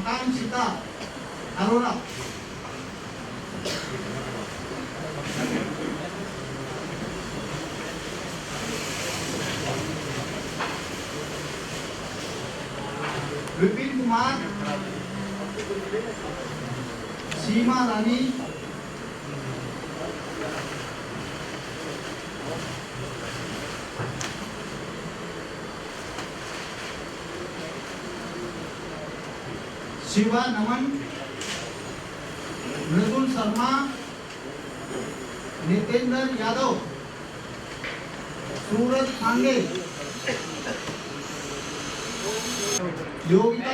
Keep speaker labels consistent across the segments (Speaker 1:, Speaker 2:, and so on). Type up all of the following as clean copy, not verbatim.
Speaker 1: आकांक्षिता अरोड़ा। विपिन कुमार, सीमा रानी, शिवा नमन, मृदुल शर्मा, नितेंद्र यादव, सूरज पांडे, योगिता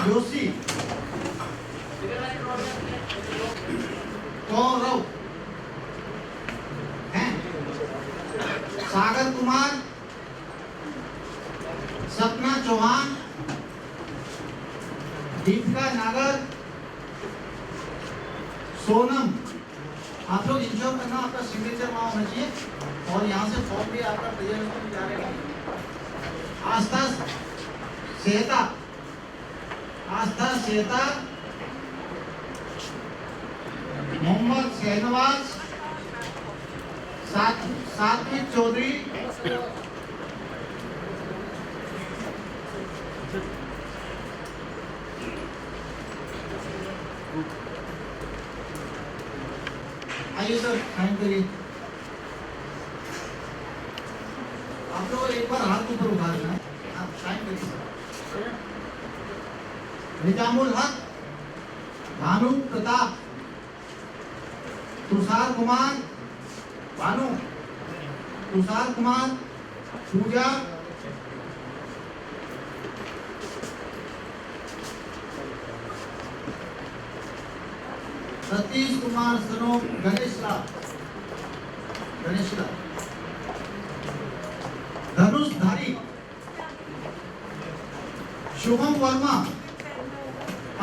Speaker 1: जोशी, गौरव हैं, सागर कुमार, सपना चौहान, दीपिका नागर, सोनम। आप लोग इंश्योर करना आपका सिग्नेचर वहां होना चाहिए और यहाँ से फॉर्म भी आपका प्रेजेंट जा रहेगा। आस्था सेहता, मोहम्मद शहनवाज, सात्विक चौधरी, आइए सर साइन करिए। आप लोग एक बार हाथ ऊपर उठा लेना है, आप साइन करिए सर। निजामुल हक, भानु प्रताप, तुषार कुमार, पूजा, सतीश कुमार सनो, गणेश राव, धनुष धारी, शुभम वर्मा,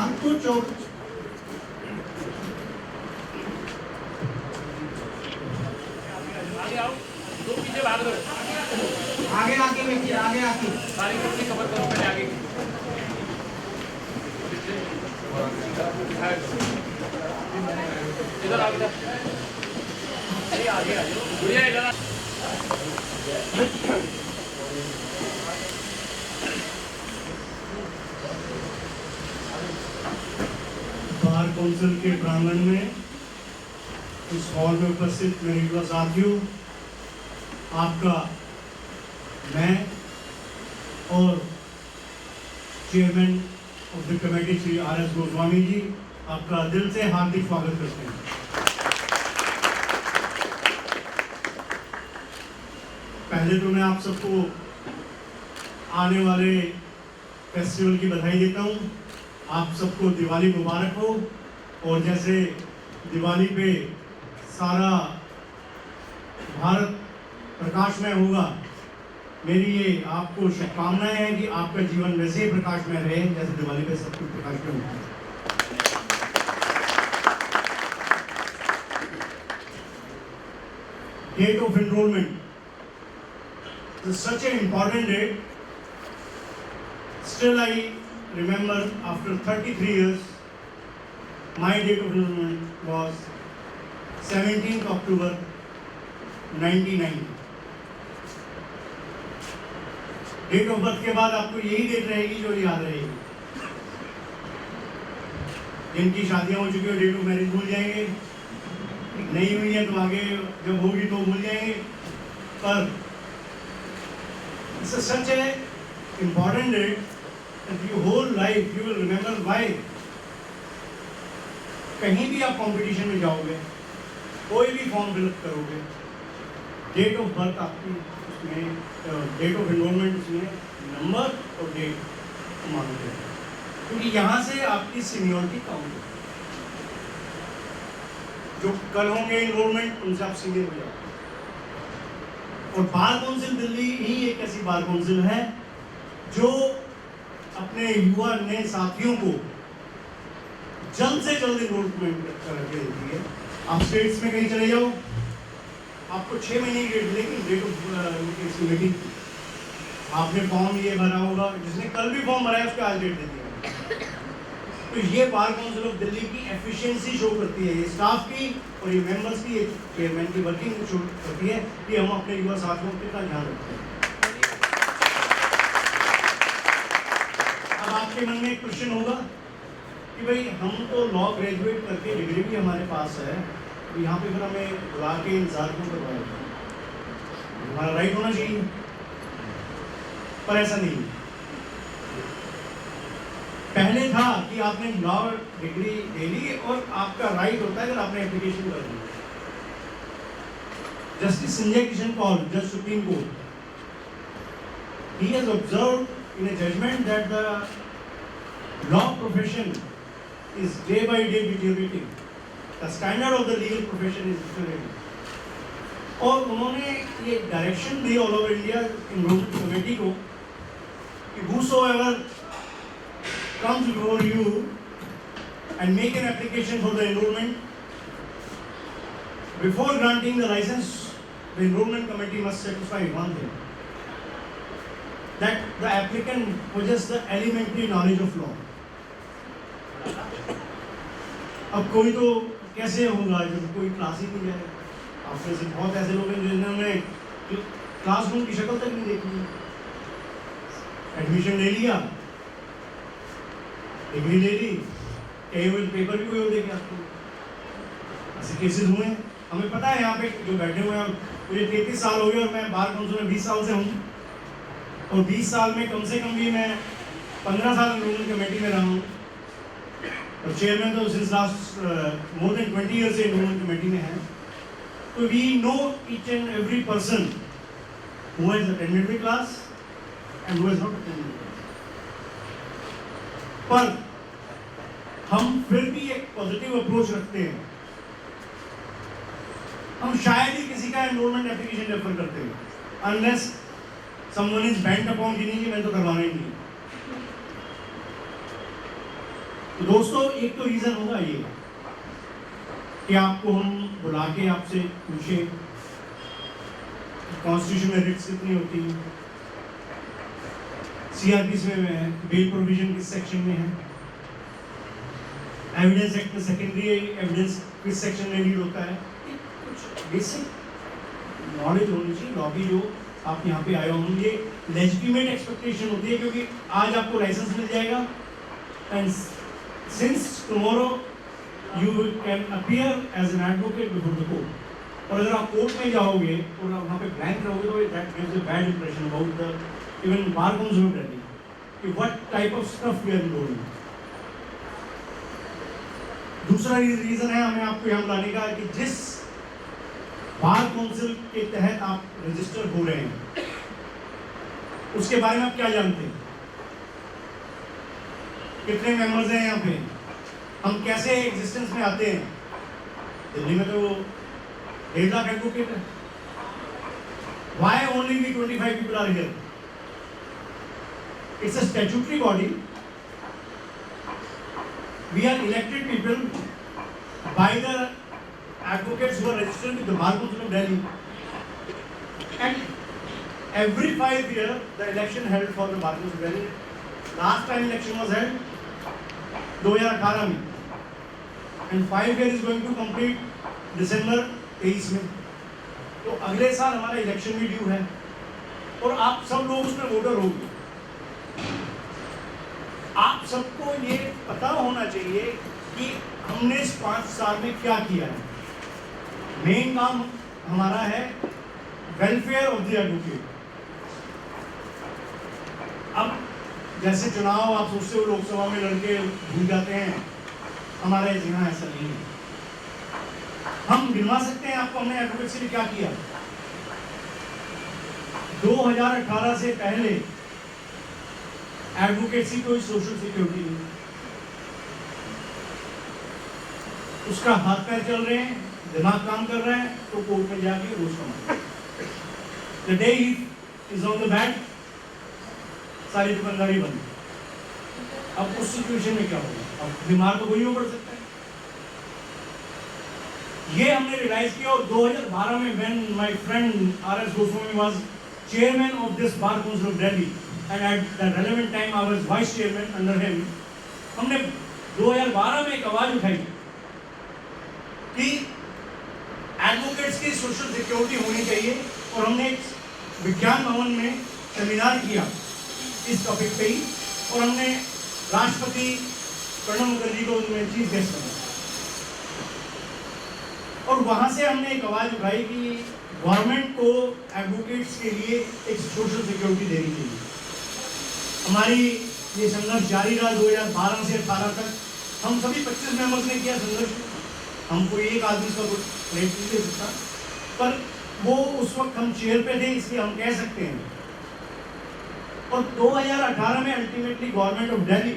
Speaker 1: अंकुर चौक, आगे व्यक्ति आगे सारी कुर्सी कवर करो पहले आगे इधर आगे आ जाओ बढ़िया इधर
Speaker 2: बार काउंसिल के प्रांगण में इस हॉल में उपस्थित मेरे युवा साथियों, आपका मैं और chairman of the committee Shri RS Goswami ji आपका दिल से हार्दिक स्वागत करते हैं। पहले तो मैं आप सबको आने वाले फेस्टिवल की बधाई देता हूँ। आप सबको दिवाली मुबारक हो और जैसे दिवाली पे सारा भारत प्रकाशमय होगा, मेरी ये आपको शुभकामनाएं हैं कि आपका जीवन वैसे ही प्रकाशमय रहे जैसे दिवाली पे सब कुछ प्रकाशमय होता है। Date of enrollment is such an important date. Still, I remember after 33 years, my date of enrollment was 17th October 1990. Date of birth के बाद आपको यही डेट रहेगी जो याद रहेगी। जिनकी शादियां हो चुकी हो डेट ऑफ मैरिज भूल जाएंगे, नहीं हुई है तो आगे जब होगी तो भूल जाएंगे। पर it's such a important date that your whole life you will remember why। कहीं भी आप कंपटीशन में जाओगे, कोई भी फॉर्म फिलअप करोगे, डेट ऑफ बर्थ आपकी उसमें, डेट ऑफ एनरोलमेंट उसमें नंबर और डेट मांगते हैं, क्योंकि यहाँ से आपकी सीनियरिटी काउंट होती है। जो कल होंगे एनरोलमेंट उनसे आप सीनियर हो जाओगे। और बार काउंसिल दिल्ली ही एक ऐसी बार काउंसिल है जो अपने युवा नए साथियों को जल्द से जल्द एनरोलमेंट करके देती है। आप स्टेट्स में कहीं चले जाओ, आपको 6 महीने की डेट, लेकिन डेट ऑफ मीटिंग आपने फॉर्म ये भरा होगा, जिसने कल भी फॉर्म भरा है उसको आज डेट दे दिया। तो ये बार काउंसिल ऑफ दिल्ली की एफिशिएंसी शो करती है, ये स्टाफ की और ये मेंबर्स की, ये चेयरमैन की वर्किंग शो करती है कि हम अपने युवा साथियों के का ध्यान रखते हैं। अब आपके मन में एक क्वेश्चन होगा कि भाई हम तो लॉ ग्रेजुएट करके डिग्री भी हमारे पास है, तो यहाँ पे फिर हमें बुला के इंतजार क्यों करवाएगा? हमारा राइट होना चाहिए, पर ऐसा नहीं। पहले था कि आपने लॉ डिग्री ले ली और आपका राइट होता है अगर आपने एप्लीकेशन कर दी। जस्टिस संजय किशन कौल, जज supreme court, he has observed in a judgment that the law profession is day by day deteriorating. The standard of the legal profession is deteriorating. और उन्होंने ये direction the all over India enrolment committee को कि whosoever comes before you and make an application for the enrollment, before granting the license, the enrollment committee must satisfy one thing, that the applicant possesses the elementary knowledge of law. अब कोई तो कैसे होगा जब कोई class ही नहीं जाए? आप में से बहुत ऐसे लोग हैं जिन्होंने क्लासरूम की शक्ल तक नहीं देखी, एडमिशन ले लिया, डिग्री ले ली, कहीं हुए पेपर भी कोई हो देगा आपको। ऐसे केसेस हुए हैं, हमें पता है। यहाँ पे जो बैठे हुए हैं, मुझे 33 साल हो गए और मैं बार काउंसिल में 20 साल से हूँ, और 20 साल में कम से कम भी मैं 15 साल एनरोलमेंट कमेटी में रहा हूँ, और चेयरमैन तो since last more than 20 year से एनरोलमेंट कमेटी में है। तो we know each and every person who has attended the class and who has not attended the class. पर हम फिर भी एक पॉजिटिव अप्रोच रखते हैं। हम शायद ही किसी का एनरोलमेंट एप्लीकेशन रेफर करते हैं, unless someone is bent upon कि नहीं, मैं तो करवाना ही नहीं। तो दोस्तों, एक तो रीजन होगा ये कि आपको हम बुला के आपसे पूछे कॉन्स्टिट्यूशन में रिट्स कितनी होती है, सीआरपीसी में है, बेल प्रोविजन किस सेक्शन में है, एविडेंस एक्ट में सेकेंडरी एविडेंस किस सेक्शन में लीड होता है। कुछ बेसिक नॉलेज होनी चाहिए लॉ की, जो आप यहाँ पे आए होंगे। लेजिटिमेट एक्सपेक्टेशन होती है, क्योंकि आज आपको लाइसेंस मिल जाएगा and since tomorrow you can appear as an advocate before the court. और अगर आप कोर्ट में जाओगे और वहाँ पे ब्लैंक रहोगे तो that gives a bad impression about the even bar council of Delhi, what type of stuff we are doing. दूसरा रीजन है हमें आपको यहाँ बुलाने का कि जिस बार काउंसिल के तहत आप रजिस्टर हो रहे हैं उसके बारे में आप क्या जानते हैं, कितने मेंबर्स हैं यहाँ पे, हम कैसे एग्जिस्टेंस में आते हैं। दिल्ली में तो 1.5 लाख एडवोकेट है। Why only we 25 people are here? It's a statutory body. We are elected people by the advocates who are registered with the Bar Council of Delhi. And every 5 years, the election held for the Bar Council of Delhi. Last time election was held 2018 में, and 5 years is going to complete December 23 में। तो अगले साल हमारा election भी due है और आप सब लोग उसमें वोटर होंगे। आप सबको ये पता होना चाहिए कि हमने इस 5 साल में क्या किया है। मेन काम हमारा है वेलफेयर ऑफ द एडवोकेट। अब जैसे चुनाव आप सोचते हो लोकसभा में लड़के भूल जाते हैं, हमारे यहाँ ऐसा नहीं है। हम गिनवा सकते हैं आपको हमने एडवोकेसी में क्या किया। 2018 से पहले एडवोकेसी कोई सोशल सिक्योरिटी नहीं, उसका हाथ पैर चल रहे हैं, दिमाग काम कर रहा है तो कोर्ट में जाके रोज कमा। The day is on the bat, सारी दुकानदारी बंद। अब उस सिचुएशन में क्या होगा? अब बीमार तो कोई हो पड़ सकता है। ये हमने रियलाइज किया और 2012 में when my friend RS. Goswami was chairman of this Bar Council of Delhi, and at the relevant time I was vice chairman under him. हमने 2012 में एक आवाज उठाई कि एडवोकेट्स की सोशल सिक्योरिटी होनी चाहिए, और हमने एक विज्ञान भवन में सेमिनार किया इस टॉपिक पे ही, और हमने राष्ट्रपति प्रणब मुखर्जी को उनमें चीफ गेस्ट बनाया, और वहां से हमने एक आवाज उठाई कि गवर्नमेंट को एडवोकेट्स के लिए एक सोशल सिक्योरिटी देनी चाहिए। हमारी ये संघर्ष जारी रहा 2012 से 18 तक। हम सभी 25 मेंबर्स ने किया संघर्ष, हम कोई एक आदमी का क्रेडिट नहीं दे सकता, पर वो उस वक्त हम चेयर पे थे, इसलिए हम कह सकते हैं। और 2018 में अल्टीमेटली गवर्नमेंट ऑफ दिल्ली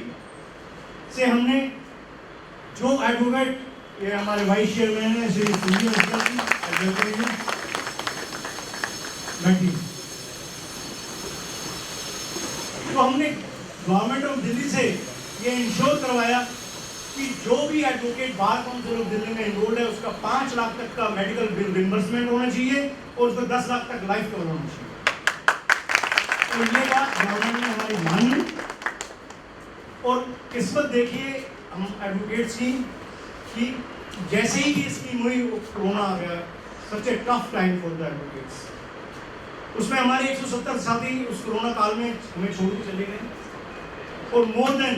Speaker 2: से हमने जो एडवोकेट, ये हमारे वाइस चेयरमैन है श्री सुनील मिश्रा जी, तो हमने गवर्नमेंट ऑफ दिल्ली से ये इंश्योर करवाया कि जो भी advocate bar council of Delhi में एनरोल्ड है उसका 5 लाख तक का मेडिकल बिल रिम्बर्समेंट होना चाहिए, और उसको 10 लाख तक लाइफ कवर होना चाहिए। तो ये बात गवर्नमेंट ने हमारी मानी, और किस्मत देखिए हम एडवोकेट्स की कि जैसे ही ये स्कीम हुई कोरोना आ गया, such a tough time for the advocates. उसमें हमारे 170 साथी उस कोरोना काल में हमें छोड़ के चले गए, और more than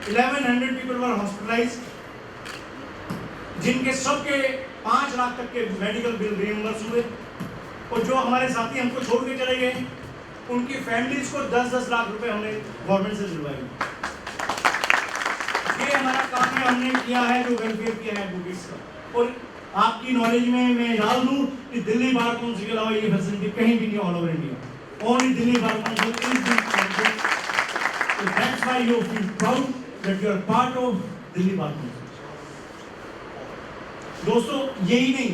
Speaker 2: 1100 people were hospitalised, जिनके सबके 5 लाख तक के मेडिकल बिल रिइंबर्स हुए, और जो हमारे साथी हमको छोड़ के चले गए उनकी फैमिलीज को 10-10 लाख रुपए हमने गवर्नमेंट से दिलवाए। ये हमारा काम है, हमने किया है जो वेलफेयर किया है एडवोकेट्स का। और आपकी नॉलेज में मैं डाल दूं कि दिल्ली बार काउंसिल के अलावा ये फैसिलिटी कहीं भी नहीं all over India, only Delhi bar council is this council, so that's why you feel proud that you are part of Delhi bar council. दोस्तों यही नहीं,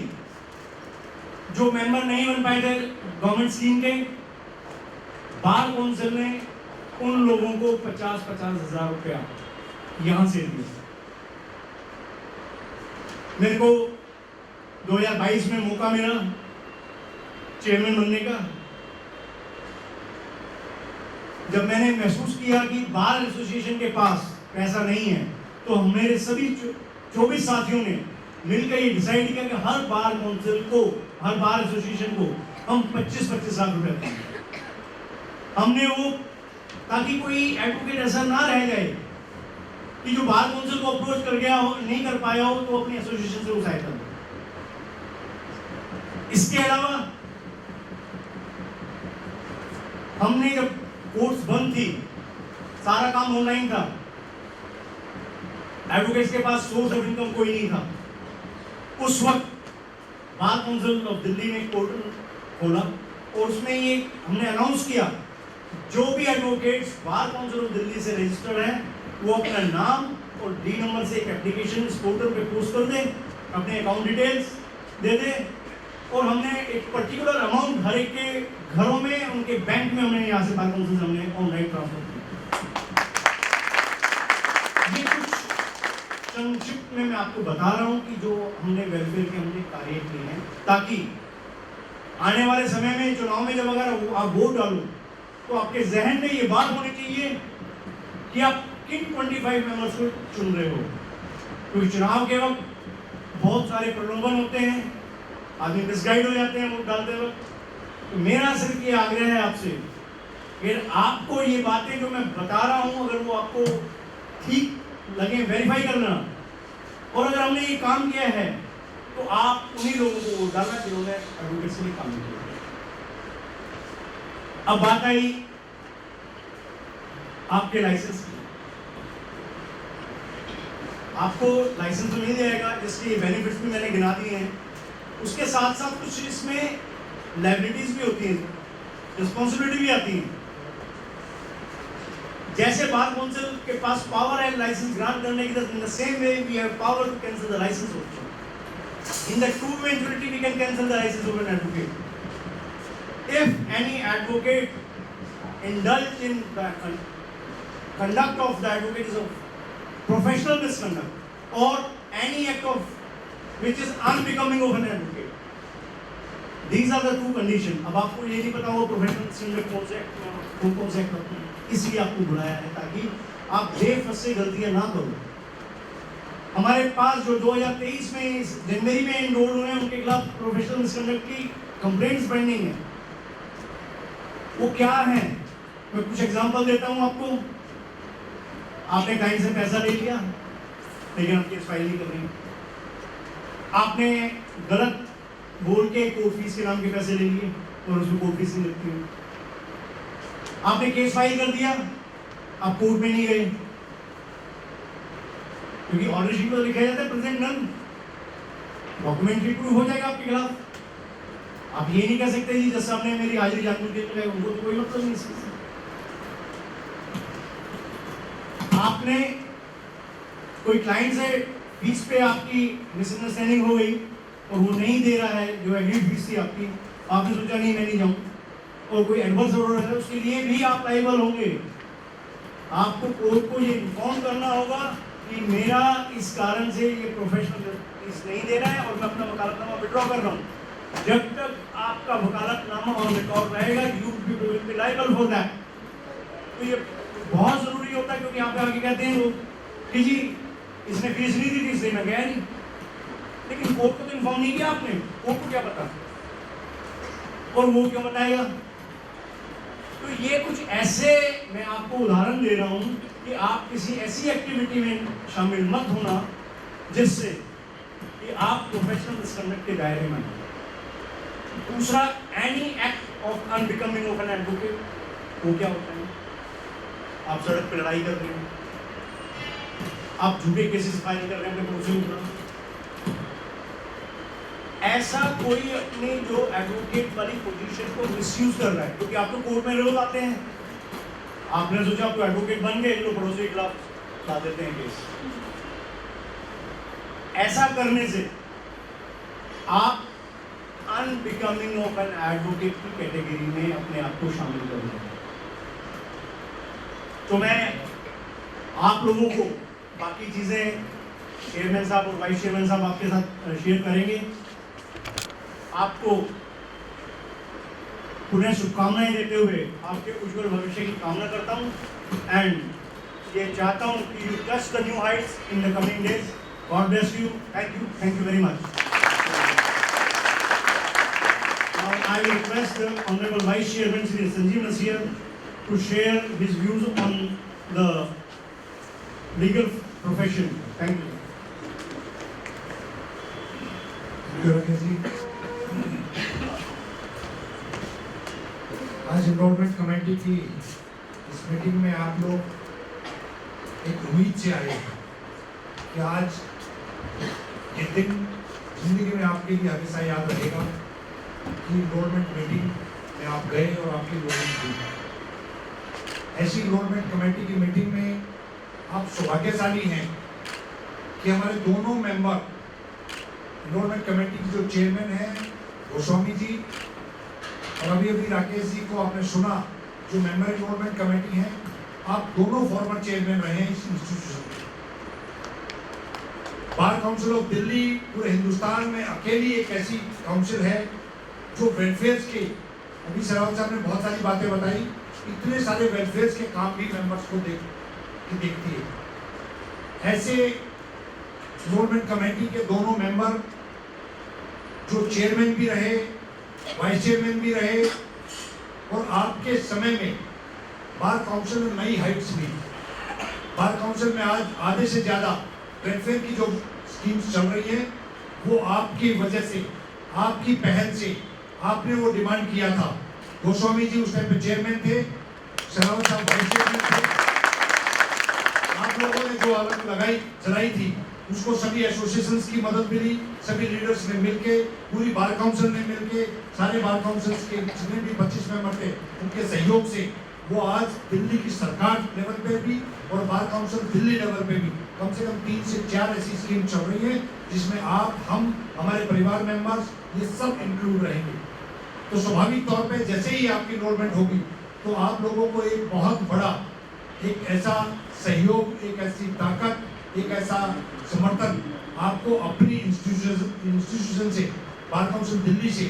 Speaker 2: जो मेंबर नहीं बन पाए थे गवर्नमेंट स्कीम के, बार काउंसिल ने उन लोगों को 50-50 हजार रुपया यहां से दिए। मेरे को 2022 में मौका मिला चेयरमैन बनने का, जब मैंने महसूस किया कि बार एसोसिएशन के पास पैसा नहीं है, तो मेरे सभी 24 साथियों ने मिलकर ये डिसाइड किया कि हर बार काउंसिल को, हर बार एसोसिएशन को हम 25-25 लाख रुपए देंगे। हमने वो, ताकि कोई एडवोकेट ऐसा ना रह जाए कि जो बार काउंसिल को अप्रोच कर गया हो, नहीं कर पाया हो, तो अपनी एसोसिएशन से वो सहायता दे। इसके अलावा हमने जब कोर्ट्स बंद थी, सारा काम ऑनलाइन था, एडवोकेट्स के पास सोर्स ऑफ इनकम कोई नहीं था, उस वक्त बार काउंसिल ऑफ दिल्ली ने पोर्टल खोला, और उसमें ये हमने अनाउंस किया जो भी advocates bar council of Delhi से रजिस्टर्ड हैं वो अपना नाम और डी नंबर से एक एप्लीकेशन इस पोर्टल पे पोस्ट कर दें, अपने अकाउंट डिटेल्स दे दें, और हमने एक पर्टिकुलर अमाउंट हर एक के घरों में, उनके बैंक में हमने यहाँ से बार काउंसिल से हमने ऑनलाइन ट्रांसफर किया। ये कुछ संक्षिप्त में मैं आपको बता रहा हूँ कि जो हमने वेलफेयर के हमने कार्य किए हैं, ताकि आने वाले समय में चुनाव में जब अगर आप वोट डालो तो आपके जहन में ये बात होनी चाहिए कि आप किन 25 मेंबर्स को चुन रहे हो, क्योंकि चुनाव के वक्त बहुत सारे प्रलोभन होते हैं, आदमी मिसगाइड हो जाते हैं वोट डालते वक्त। तो मेरा सिर्फ ये आग्रह है आपसे कि आपको ये बातें जो मैं बता रहा हूँ, अगर वो आपको ठीक लगे वेरीफाई करना, और अगर हमने ये काम किया है तो आप उन्हीं लोगों को वोट डालना जिन्होंने एडवोकेट्स के लिए काम किया। अब बात आई आपके लाइसेंस की। आपको लाइसेंस तो मिल जाएगा, इसके बेनिफिट्स भी मैंने गिना दिए हैं। उसके साथ साथ कुछ इसमें लायबिलिटीज भी होती हैं, रिस्पॉन्सिबिलिटी भी आती है। जैसे बार काउंसिल के पास पावर है लाइसेंस ग्रांट करने की, in the same way we have power to cancel the licence also. In the true eventuality, we can cancel the license of an advocate. If any advocate indulged in the conduct of the advocate is of professional misconduct or any act of which is unbecoming of an advocate, These are the two condition. अब आपको ये नहीं पता वो professional standard कौन से इसलिए आपको बुलाया है ताकि आप बेफस से गलतियां ना करो। हमारे पास जो 2023 में जनवरी में एनरोल हुए हैं उनके खिलाफ प्रोफेशनल मिसकंडक्ट की कंप्लेंट्स पेंडिंग है। वो क्या है, मैं कुछ एग्जांपल देता हूं आपको। आपने क्लाइंट से पैसा ले लिया लेकिन आप केस फाइल नहीं कर रही, आपने गलत बोल के कोर्ट फीस के नाम के पैसे ले लिए और उसमें कोर्ट फीस नहीं लगती है, आपने केस फाइल कर दिया, आप कोर्ट में नहीं गए क्योंकि ऑर्डर शीट पर लिखा जाता है प्रेजेंट नन, डॉक्यूमेंट्री प्रूफ हो जाएगा आपके खिलाफ। आप ये नहीं कह सकते जी जैसे आपने मेरी हाजिरी जानबूझ के चले, उनको तो कोई मतलब नहीं इससे। आपने कोई क्लाइंट से फीस पे आपकी मिसअंडरस्टैंडिंग हो गई और वो नहीं दे रहा है जो एग्रीड फीस थी आपकी, आपने सोचा नहीं मैं नहीं जाऊँ और कोई एडवर्स ऑर्डर है उसके लिए भी आप लायबल होंगे। आपको कोर्ट को ये इन्फॉर्म करना होगा कि मेरा इस कारण से ये प्रोफेशनल फीस नहीं दे रहा है और मैं अपना वकालतनामा विड्रॉ कर रहा हूँ। जब तक आपका वकालतनामा और रिकॉर्ड रहेगा you will be liable for that. तो ये बहुत जरूरी होता है क्योंकि यहाँ पे आगे कहते हैं लोग कि जी इसने फीस नहीं दी थी इसलिए मैं गया नहीं, लेकिन कोर्ट को तो इन्फॉर्म नहीं किया आपने, कोर्ट को क्या पता और वो क्यों बताएगा। तो ये कुछ ऐसे मैं आपको उदाहरण दे रहा हूँ कि आप किसी ऐसी एक्टिविटी में शामिल मत होना जिससे कि आप प्रोफेशनल मिसकंडक्ट के दायरे में। दूसरा, any act of unbecoming of an advocate, वो क्या होता है? आप सड़क पर लड़ाई कर रहे हैं, आप झूठे केसेस फाइल कर रहे हैं अपने पड़ोसियों के खिलाफ, ऐसा कोई अपनी जो एडवोकेट वाली पोजीशन को मिसयूज कर रहा है, क्योंकि आप तो कोर्ट में रोज आते हैं, आपने सोचा आप तो एडवोकेट बन गए तो पड़ोसी के खिलाफ ला देते हैं केस। ऐसा करने से आप अनबिकमिंग ऑफ एन एडवोकेट की कैटेगरी में अपने आप को शामिल कर रहे हैं। तो मैं आप लोगों को बाकी चीजें चेयरमैन साहब और वाइस चेयरमैन साहब आपके साथ शेयर करेंगे। आपको पुनः शुभकामनाएं देते हुए आपके उज्जवल भविष्य की कामना करता हूं एंड ये चाहता हूं कि you touch the new heights in the coming days. God bless you, thank you very much. Now I will request the Honorable Vice Chairman Shri Sanjeev Nasir to share his views on the legal profession. Thank you.
Speaker 3: आज enrolment committee की इस meeting में आप लोग एक उम्मीद से आए हैं कि आज ये दिन जिंदगी में आपके लिए हमेशा याद रहेगा कि एनरोलमेंट मीटिंग में आप गए और आपकी एनरोलमेंट हुई। ऐसी एनरोलमेंट कमेटी की मीटिंग में आप सौभाग्यशाली हैं कि हमारे दोनों मेंबर एनरोलमेंट कमेटी की जो चेयरमैन हैं गोस्वामी जी और अभी राकेश जी को आपने सुना जो मेंबर एनरोलमेंट कमेटी हैं, आप दोनों फॉर्मर चेयरमैन रहे हैं इस इंस्टीट्यूशन के। बार काउंसिल ऑफ दिल्ली पूरे हिंदुस्तान में अकेली एक ऐसी काउंसिल है जो वेलफेयर के, अभी सरावत साहब ने बहुत सारी बातें बताई, इतने सारे वेलफेयर के काम भी मेंबर्स को देखती है। ऐसे एनरोलमेंट कमेटी के दोनों मेंबर जो चेयरमैन भी रहे, वाइस चेयरमैन भी रहे और आपके समय में बार काउंसिल में नई हाइट्स भी। बार काउंसिल में आज आधे से ज़्यादा वेलफेयर की जो स्कीम्स चल रही है वो आपकी वजह से, आपकी पहल से आपने वो डिमांड किया था। गोस्वामी जी उस टाइम पे चेयरमैन थे, शरावत साहब वाइस चेयरमैन थे। आप लोगों ने जो आवाज जलाई थी उसको सभी एसोसिएशंस की मदद मिली, सभी लीडर्स ने मिलके, पूरी बार काउंसिल ने मिलके, सारे बार काउंसिल्स के जितने भी 25 मेंबर थे उनके सहयोग से वो आज दिल्ली की सरकार लेवल पे भी और बार काउंसिल दिल्ली लेवल पे भी कम से कम 3 से 4 ऐसी स्कीम चल रही है जिसमें आप, हम, हमारे परिवार मेंबर्स ये सब इंक्लूड रहेंगे। तो स्वाभाविक तौर पे जैसे ही आपकी एनरोलमेंट होगी तो आप लोगों को एक बहुत बड़ा एक ऐसा सहयोग, एक ऐसी ताकत, एक ऐसा समर्थन आपको अपनी इंस्टीट्यूशन से, बार काउंसिल दिल्ली से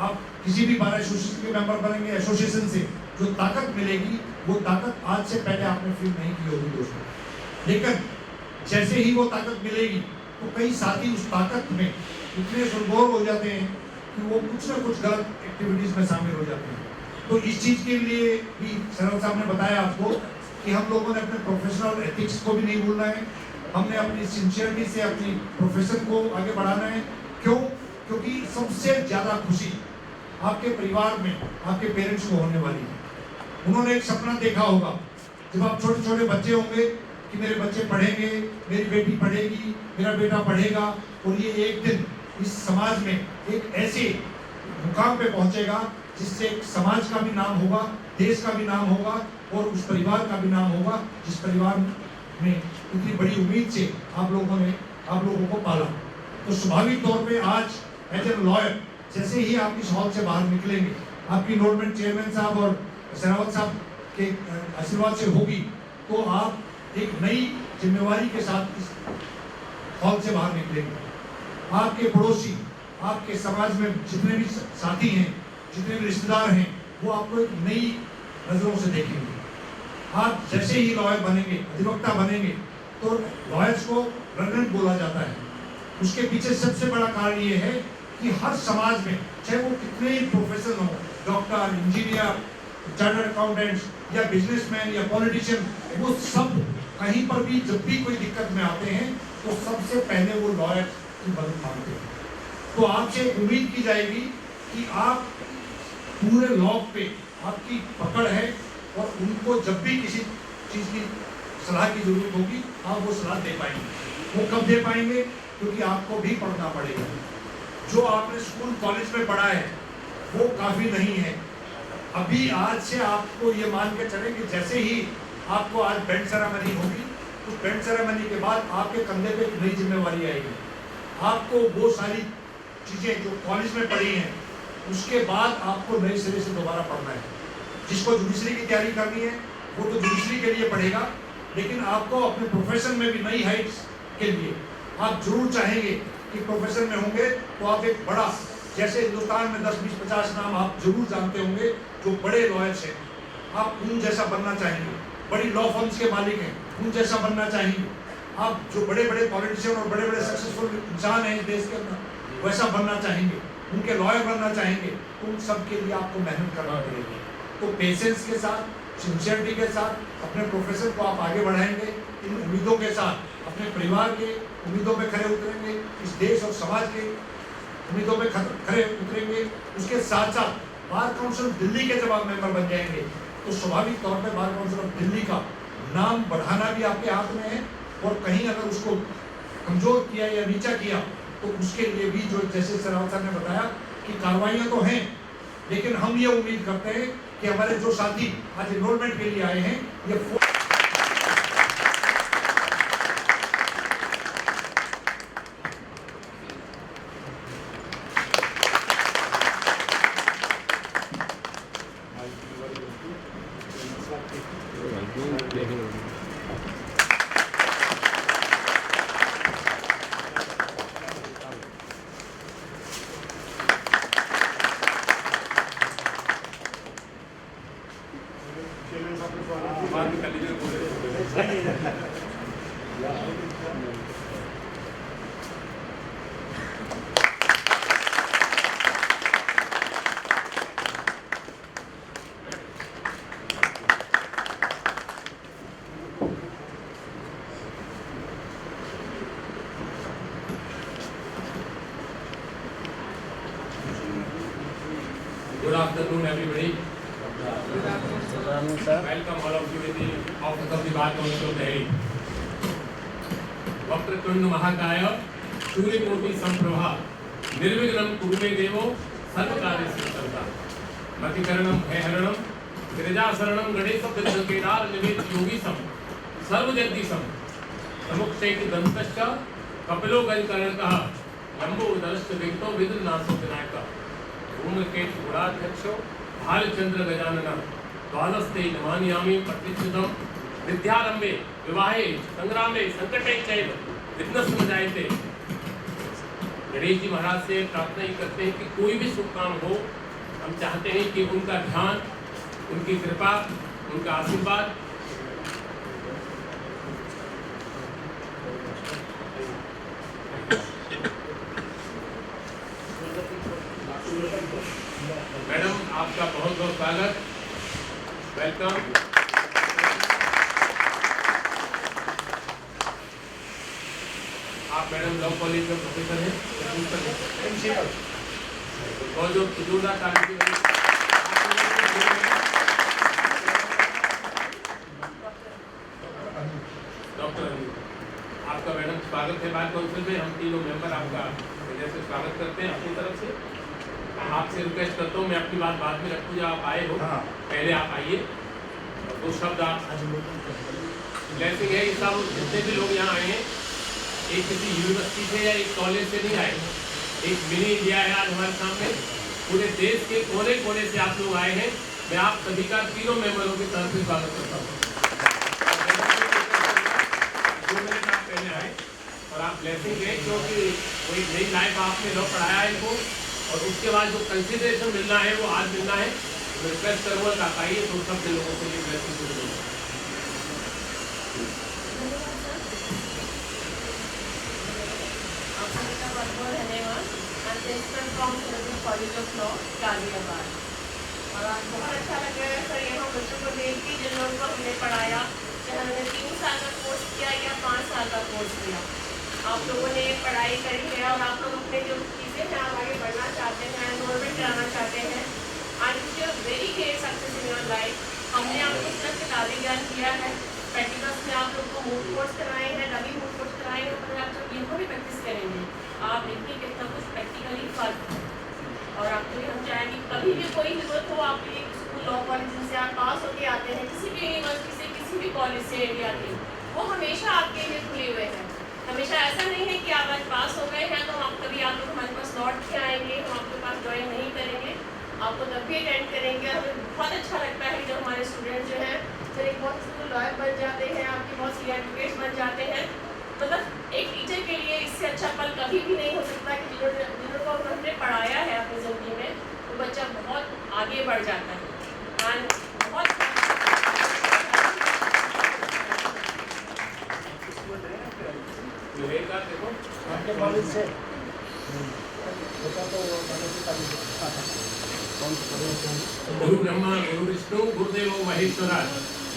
Speaker 3: आप किसी भी बार एसोसिएशन के मेंबर बनेंगे, एसोसिएशन से जो ताकत मिलेगी वो ताकत आज से पहले आपने फील नहीं की होगी दोस्तों। लेकिन जैसे ही वो ताकत मिलेगी तो कई साथी उस ताकत में इतने सुरगोर हो जाते हैं कि वो कुछ ना कुछ गलत एक्टिविटीज में शामिल हो जाते हैं। तो इस चीज के लिए भी सरल साहब ने बताया आपको कि हम लोगों ने अपने प्रोफेशनल एथिक्स को भी नहीं भूलना है, हमने अपनी सिंसियरिटी से अपनी प्रोफेशन को आगे बढ़ाना है। क्यों? क्योंकि सबसे ज्यादा खुशी आपके परिवार में आपके पेरेंट्स को होने वाली है। उन्होंने एक सपना देखा होगा जब आप छोटे छोटे बच्चे होंगे कि मेरे बच्चे पढ़ेंगे, मेरी बेटी पढ़ेगी, मेरा बेटा पढ़ेगा, और ये एक दिन इस समाज में एक ऐसे मुकाम पे पहुंचेगा जिससे एक समाज का भी नाम होगा, देश का भी नाम होगा और उस परिवार का भी नाम होगा जिस परिवार में इतनी बड़ी उम्मीद से आप लोगों को पाला। तो स्वाभाविक तौर पे आज एज ए लॉयर जैसे ही आप इस हॉल से बाहर निकलेंगे, आपकी इनरोलमेंट चेयरमैन साहब और शेरावत साहब के आशीर्वाद से होगी, तो आप एक नई जिम्मेवारी के साथ इस हॉल से बाहर निकलेंगे। आपके पड़ोसी, आपके समाज में जितने भी साथी हैं, जितने भी रिश्तेदार हैं, वो आपको एक नई नजरों से देखेंगे। आप जैसे ही लॉयर बनेंगे, अधिवक्ता बनेंगे, तो लॉयर्स को रेवरेंट बोला जाता है। उसके पीछे सबसे बड़ा कारण ये है कि हर समाज में, चाहे वो कितने ही प्रोफेशन हो, डॉक्टर, इंजीनियर, चार्टर्ड अकाउंटेंट्स या बिजनेसमैन या पॉलिटिशियन, वो सब कहीं पर भी जब भी कोई दिक्कत में आते हैं तो सबसे पहले वो लॉयर की मदद मांगते हैं। तो आपसे उम्मीद की जाएगी कि आप पूरे लॉ पे आपकी पकड़ है और उनको जब भी किसी चीज़ की सलाह की जरूरत होगी आप वो सलाह दे पाएंगे। वो कब दे पाएंगे? क्योंकि आपको भी पढ़ना पड़ेगा। जो आपने स्कूल कॉलेज में पढ़ा है वो काफ़ी नहीं है। अभी आज से आपको ये मान के चलें कि जैसे ही आपको आज बेंड सेरेमनी होगी, उस बेंड सेरेमनी के बाद आपके कंधे पे एक नई जिम्मेवारी आएगी। आपको वो सारी चीज़ें जो कॉलेज में पढ़ी हैं उसके बाद आपको नए सिरे से दोबारा पढ़ना है। जिसको जुडिशरी की तैयारी करनी है वो तो जुडिशरी के लिए पढ़ेगा, लेकिन आपको अपने प्रोफेशन में भी नई हाइट्स के लिए आप जरूर चाहेंगे कि प्रोफेशन में होंगे तो आप एक बड़ा, जैसे हिंदुस्तान में 10, 20, 50 नाम आप जरूर जानते होंगे जो बड़े लॉयर्स हैं, आप उन जैसा बनना चाहेंगे। बड़ी लॉ फर्म्स के मालिक हैं, उन जैसा बनना चाहेंगे। आप जो बड़े बड़े पॉलिटिशियन और बड़े बड़े सक्सेसफुल इंसान हैं देश के अंदर, वैसा बनना चाहेंगे, उनके लॉयर बनना चाहेंगे, उन सब के लिए आपको मेहनत करना पड़ेगी। तो पेशेंस के साथ, सिंसियरिटी के साथ अपने प्रोफेशन को आप आगे बढ़ाएंगे। इन उम्मीदों के साथ अपने परिवार के उम्मीदों पे खड़े उतरेंगे, इस देश और समाज के उम्मीदों पे खड़े उतरेंगे। उसके साथ साथ बार काउंसिल दिल्ली के जब आप मेंबर बन जाएंगे तो स्वाभाविक तौर पे बार काउंसिल ऑफ दिल्ली का नाम बढ़ाना भी आपके हाथ में है। और कहीं अगर उसको कमजोर किया या नीचा किया तो उसके लिए भी, जो जैसे शेरावत साहब ने बताया कि कार्रवाइयाँ तो हैं, लेकिन हम ये उम्मीद करते हैं कि हमारे जो साथी आज एनरोलमेंट के लिए आए हैं ये
Speaker 4: Good afternoon, everybody. Welcome all of you in the office of the Bar Council of Delhi. Vakratunda महाकाय सूर्यकोटि संप्रभा निर्विघ्नं कुरु मे देवो सर्वकार्येषु सर्वदा। मतिकरणं भयहरणं गिरिजाशरणं गणेशं विद्यकेदार निवेद योगीशं सर्वजगदीशं समुक्षैति दन्तश्च कपिलो गजकर्णकः लंबोदरश्च विघ्नो विघ्ननाशो विनायकः धूमकेतु गुणाध्यक्षो भालचंद्र गजाननः द्वादस्ते नमामि प्रतिष्ठितं विद्यारंभे विवाहे संग्रामे संकटे चैव विघ्नस्य न जायते। गणेश जी महाराज से प्रार्थना ही करते हैं कि कोई भी शुभ काम हो, हम चाहते हैं कि उनका ध्यान, उनकी कृपा, उनका आशीर्वाद मैडम, आपका बहुत बहुत स्वागत, वेलकम। आप मैडम लॉ कॉलेज में प्रोफेसर हैं और जो तजुर्बा तारीखी डॉक्टर अनिल, आपका मैडम स्वागत है बार काउंसिल में। हम तीनों मेंबर आपका हृदय से स्वागत करते हैं अपनी तरफ से। आपसे रिक्वेस्ट करता हूँ, मैं अपनी बात बाद में रखूँ, जब आप आए हो पहले आप आइए और दो शब्द आप ब्लेसिंग है। ये सब जितने भी लोग यहाँ आए हैं, एक किसी यूनिवर्सिटी से या एक कॉलेज से नहीं आए, एक मिनी इंडिया है आज हमारे सामने। पूरे देश के कोने कोने से आप लोग आए हैं। मैं आप सभी का तीनों मेंबरों की तरफ से स्वागत करता हूँ। 2 मिनट आप पहले आए और आप ब्लेसिंग है, क्योंकि वो एक नई लाइफ आपने लॉ पढ़ाया है इनको, और उसके बाद जो कंसिडरेशन मिलना है वो आज मिलना है। मैं रिक्वेस्ट करूँगा आप आइए तो सब लोगों को ये ब्लेसिंग दूँगा।
Speaker 5: कॉलेज ऑफ लॉ गाजियाबाद, और आज बहुत अच्छा लग रहा है सर यहाँ बच्चों को देख के, जिन लोगों को हमने पढ़ाया, चाहे उन्होंने 3 साल का कोर्स किया या 5 साल का कोर्स किया, आप लोगों ने पढ़ाई करी है और आप लोग अपने जो चीज़ें हैं आप आगे बढ़ना चाहते हैं, एनरोलमेंट कराना चाहते हैं। I wish you very great success in your life. हमने आपको सिर्फ किताबी ज्ञान किया है, प्रैक्टिकल्स में आप लोग को मूव कोर्स कराए हैं, रवि मूव कोर्स कराए हैं, पर आप जब यहाँ भी प्रैक्टिस करेंगे आप देखिए कितना कुछ प्रैक्टिकली फर्क है। और आपको हम चाहेंगे कभी भी कोई जरूरत हो, आप ये स्कूल लॉ कॉलेज जिनसे आप पास होके आते हैं, किसी भी यूनिवर्सिटी से, किसी भी कॉलेज से इंडिया के, वो हमेशा आपके लिए खुले हुए हैं। हमेशा ऐसा नहीं है कि आप आज पास हो गए हैं तो हम कभी आप लोग हमारे पास लौट के आएंगे, हम आपके पास ज्वाइन नहीं करेंगे, आपको तब भी अटेंड करेंगे। हमें बहुत अच्छा लगता है जब हमारे स्टूडेंट जो हैं फिर एक बहुत स्कूल लॉयर बन जाते हैं, आपके बहुत सी एडवोकेट्स बन जाते हैं। मतलब एक टीचर के लिए इससे अच्छा पल कभी भी नहीं हो सकता कि जिन्होंने हमने पढ़ाया है अपनी ज़िंदगी में, तो बच्चा बहुत आगे बढ़ जाता है। एंड बहुत
Speaker 4: देखो
Speaker 6: आपके कॉलेज से
Speaker 4: गुरु ब्रह्मा गुरु विष्णु गुरुदेवो महेश्वरा,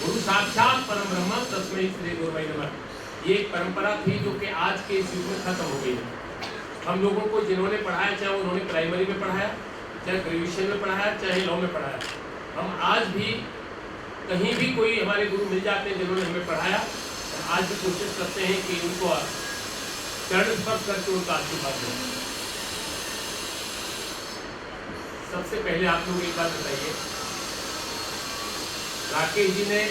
Speaker 4: गुरु साक्षात परम ब्रह्म तस्मै श्री गुरुवे नमः। ये एक परंपरा थी जो कि आज के इस युग में खत्म हो गई है। हम लोगों को जिन्होंने पढ़ाया, चाहे उन्होंने प्राइमरी में पढ़ाया, चाहे ग्रेजुएशन में पढ़ाया, चाहे लॉ में पढ़ाया, हम आज भी कहीं भी कोई हमारे गुरु मिल जाते हैं जिन्होंने हमें पढ़ाया, आज भी कोशिश करते हैं कि उनको चरण स्पर्श करके उनका आशीर्वाद दें। सबसे पहले आप लोग एक बात बताइए, राकेश जी ने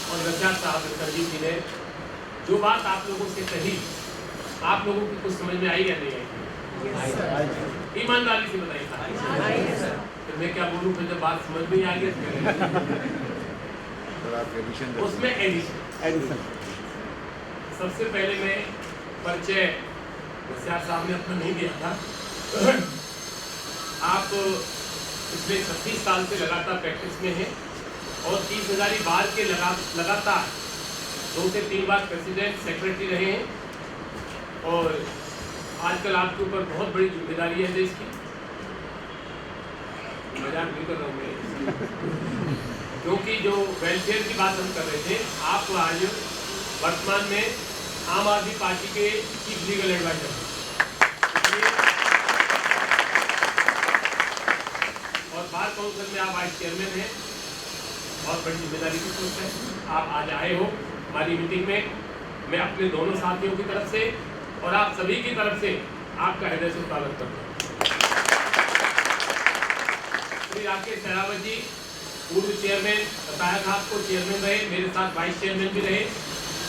Speaker 4: और रजाक साहब संजीव जी ने जो बात आप लोगों से कही, आप लोगों की कुछ समझ में आई या नहीं आई? ईमानदारी से बताइए। तो मैं क्या बोलूँ, फिर जब बात समझ में आ गई उसमें एडिशन। सबसे पहले मैं परिचय रजाक साहब ने अपना नहीं दिया था। आप पिछले 36 साल से लगातार प्रैक्टिस में हैं और 30,000 बार के लगातार 2 से 3 बार प्रेसिडेंट सेक्रेटरी रहे हैं और आजकल आपके ऊपर बहुत बड़ी जिम्मेदारी है देश की। मजाक नहीं कर रहा हूँ मैं, क्योंकि जो वेलफेयर की बात हम कर रहे थे, आप आज वर्तमान में आम आदमी पार्टी के चीफ लीगल एडवाइजर हैं और बार काउंसिल में आप वाइस चेयरमैन हैं। बहुत बड़ी जिम्मेदारी की सोच है। आप आज आए हो हमारी मीटिंग में। मैं अपने दोनों साथियों की तरफ से और आप सभी की तरफ से आपका हृदय से स्वागत करता हूँ। श्री राकेश सहरावत जी पूर्व चेयरमैन, बताया था आपको, चेयरमैन रहे, मेरे साथ वाइस चेयरमैन भी रहे,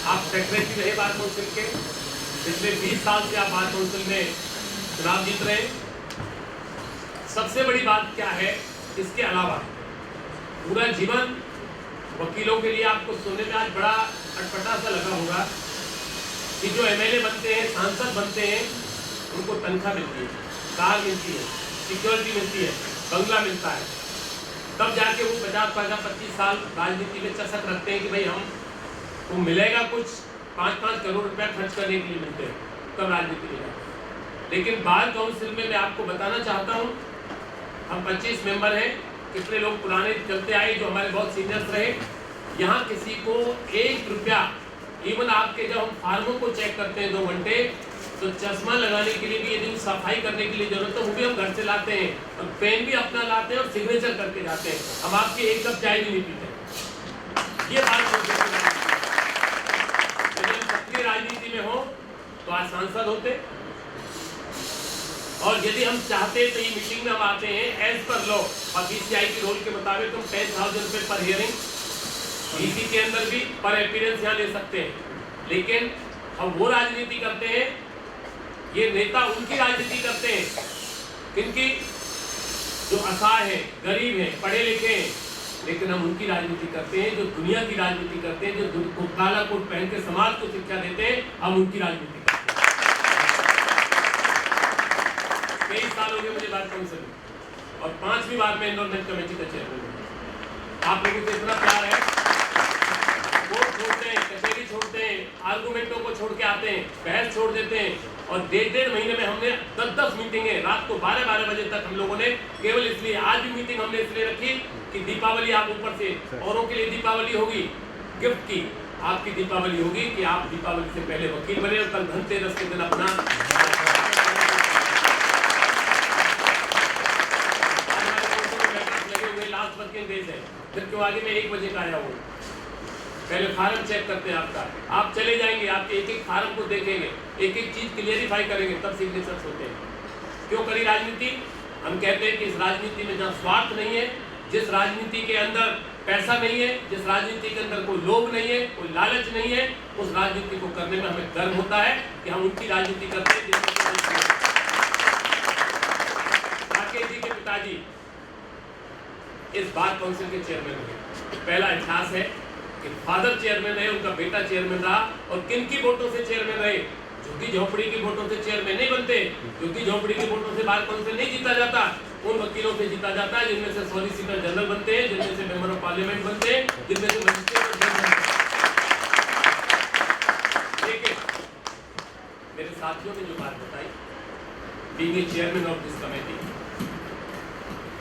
Speaker 4: आप सेक्रेटरी रहे बार काउंसिल के। पिछले 20 साल से आप बार काउंसिल में चुनाव जीत रहे हैं। सबसे बड़ी बात क्या है, इसके अलावा पूरा जीवन वकीलों के लिए आपको सुनने में आज बड़ा अटपटा सा लगा होगा कि जो एमएलए बनते हैं, सांसद बनते हैं, उनको तनख्वाह मिलती है, कार मिलती है, सिक्योरिटी मिलती है, बंगला मिलता है, तब जाके वो 50-25 साल राजनीति में चस्क रखते हैं कि भाई हमको मिलेगा कुछ, 5-5 करोड़ रुपया खर्च करने के लिए मिलते हैं, तब राजनीति में जाते हैं। लेकिन बार काउंसिल में मैं आपको बताना चाहता हूँ, हम 25 मेंबर हैं, कितने लोग पुराने चलते आए जो हमारे बहुत सीनियर्स रहे, यहाँ किसी को 1 रुपया, इवन आपके जब हम फार्मों को चेक करते हैं 2 घंटे, तो चश्मा लगाने के लिए भी यदि सफाई करने के लिए जरूरत है वो भी हम घर से लाते हैं, और पेन भी अपना लाते हैं और सिग्नेचर करके जाते हैं। हम आपकी 1 कप चाय भी नहीं पीते। ये बात यदि हम सक्रिय राजनीति में हो तो आज सांसद होते, और यदि हम चाहते तो ये मीटिंग में हम आते हैं एज पर लॉ और बीसीआई की रोल के मुताबिक हम 10,000 रुपये पर हियरिंग, डीसी के अंदर भी पर अपीयरेंस यहाँ ले सकते हैं। लेकिन हम वो राजनीति करते हैं, ये नेता उनकी राजनीति करते हैं किनकी, जो असहाय है, गरीब है, पढ़े लिखे हैं, लेकिन हम उनकी राजनीति करते हैं जो दुनिया की राजनीति करते हैं, जो काला कोट पहन के समाज को शिक्षा देते हैं, हम उनकी राजनीति करते हैं। कई साल हो गए मुझे बात काउंसिल में, और 5वीं बार में एनरोलमेंट कमेटी का चेयरमैन हूं। आप लोगों से इतना प्यार है, कोर्ट छोड़ते हैं, कचहरी छोड़ते हैं, आर्गुमेंटों को छोड़ के आते हैं, बहस छोड़ देते हैं, और 1.5 महीने में हमने 10-10 मीटिंगें रात को 12-12 बजे तक हम लोगों ने, केवल इसलिए आज भी मीटिंग हमने इसलिए रखी कि दीपावली आप ऊपर से औरों के लिए दीपावली होगी गिफ्ट की, आपकी दीपावली होगी कि आप दीपावली से पहले वकील बने और कल धनतेरस के दिन अपना लगे हुए लास्ट वर्किंग डेज है, फिर क्यों आगे मैं 1 बजे का आया हूँ। पहले फार्म चेक करते हैं आपका, आप चले जाएंगे, आपके एक फार्म को देखेंगे, एक चीज क्लियरिफाई करेंगे, तब सिग्नेचर्स होते हैं। क्यों करी राजनीति? हम कहते हैं कि इस राजनीति में जहाँ स्वार्थ नहीं है, जिस राजनीति के अंदर पैसा नहीं है, जिस राजनीति के अंदर कोई लोभ नहीं है, कोई लालच नहीं है, उस राजनीति को करने में हमें गर्व होता है कि हम उनकी राजनीति करते हैं। राकेश जी के पिताजी इस बार काउंसिल के चेयरमैन हुए। पहला इतिहास है कि फादर चेयरमैन रहे, उनका बेटा चेयरमैन रहा, और किन की वोटों से चेयरमैन रहे? झुग्गी झोपड़ी की वोटों से चेयरमैन नहीं बनते, झुग्गी झोपड़ी की वोटों से बार काउंसिल नहीं जीता जाता, उन वकीलों से जीता जाता है जिनमें से सॉलिसिटर जनरल बनते हैं, जिनमें से मेंबर ऑफ पार्लियामेंट बनते हैं, जिनमें से मजिस्ट्रेट बनते हैं। देखिए मेरे साथियों ने जो बात बताई, being a chairman of this committee,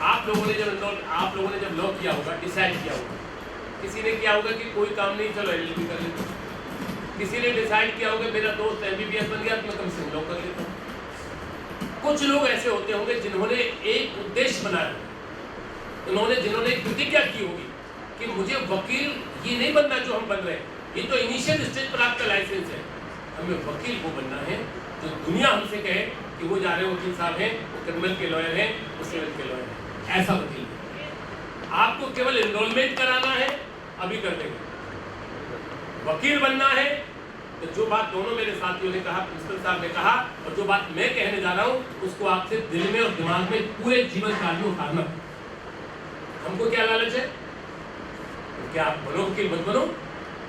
Speaker 4: आप लोगों ने जब लॉ किया होगा, डिसाइड किया होगा, किसी ने किया होगा कि कोई काम नहीं, चलो एलएलबी कर लेते हैं, किसी ने डिसाइड किया होगा मेरा दोस्त एमबीबीएस बन गया तो मैं कम से कम लॉ कर लेता हूँ। कुछ लोग ऐसे होते होंगे जिन्होंने एक उद्देश्य बनाया, जिन्होंने एक प्रतिज्ञा की होगी कि मुझे वकील ये नहीं बनना जो हम बन रहे हैं, ये तो इनिशियल स्टेज पर आपका लाइसेंस है, हमें वकील वो बनना है जो दुनिया हमसे कहे कि वो जा रहे वकील साहब हैं, वो क्रिमिनल के लॉयर हैं, वो सिविल के लॉयर हैं, ऐसा वकील है। आपको केवल एनरोलमेंट कराना है, अभी कर देंगे। वकील बनना है तो जो बात दोनों मेरे साथियों ने कहा, प्रिंसिपल साहब ने कहा, और जो बात मैं कहने जा रहा हूँ उसको आपसे दिल में और दिमाग में पूरे जीवन काल में उतारना। हमको क्या लालच है? क्या आप बनो वकील मत बनो,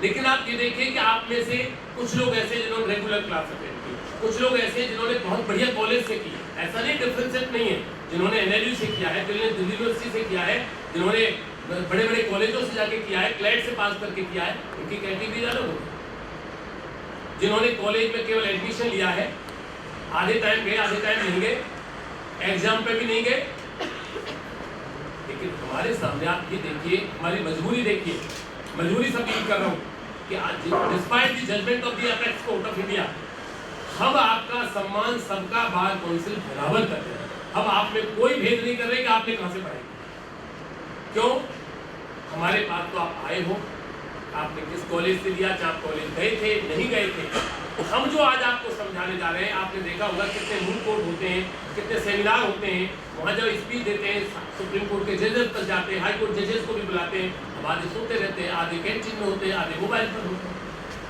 Speaker 4: लेकिन आप ये देखिए कि आप में से कुछ लोग ऐसे जिन्होंने रेगुलर क्लास अटेंड की, कुछ लोग ऐसे जिन्होंने बहुत बढ़िया कॉलेज से की, ऐसा नहीं डिफरेंशिएट नहीं है, जिन्होंने एनएलयू से किया है, दिल्ली यूनिवर्सिटी से किया है, जिन्होंने बड़े बड़े कॉलेजों से जाके किया है, क्लैट से पास करके किया है, उनकी कैटेगरी अलग होगी। जिन्होंने कॉलेज में केवल एडमिशन लिया है, आधे टाइम गए आधे टाइम नहीं गए, एग्जाम पे भी नहीं गए, लेकिन हमारे सामने आप ये देखिए, हमारी मजबूरी देखिए, मजबूरी सब फील कर रहा हूँ कि despite the judgement of the apex court of India, हम आपका सम्मान सबका बार काउंसिल बराबर करते हैं। हम आप में कोई भेद नहीं कर रहे कि आपने कहाँ से पढ़ाई, क्यों? हमारे पास तो आप आए हो, आपने किस कॉलेज से लिया, चाहे आप कॉलेज गए थे नहीं गए थे, हम जो आज आपको समझाने जा रहे हैं, आपने देखा होगा कितने मूल कोर्ट होते हैं, कितने सेमिनार होते हैं, वहाँ जब स्पीच देते हैं सुप्रीम कोर्ट के जजेस तक जाते हैं, हाई कोर्ट जजेस को भी बुलाते हैं, हम आधे सोते रहते हैं, आधे कैंटीन में होते हैं, आधे मोबाइल पर होते हैं।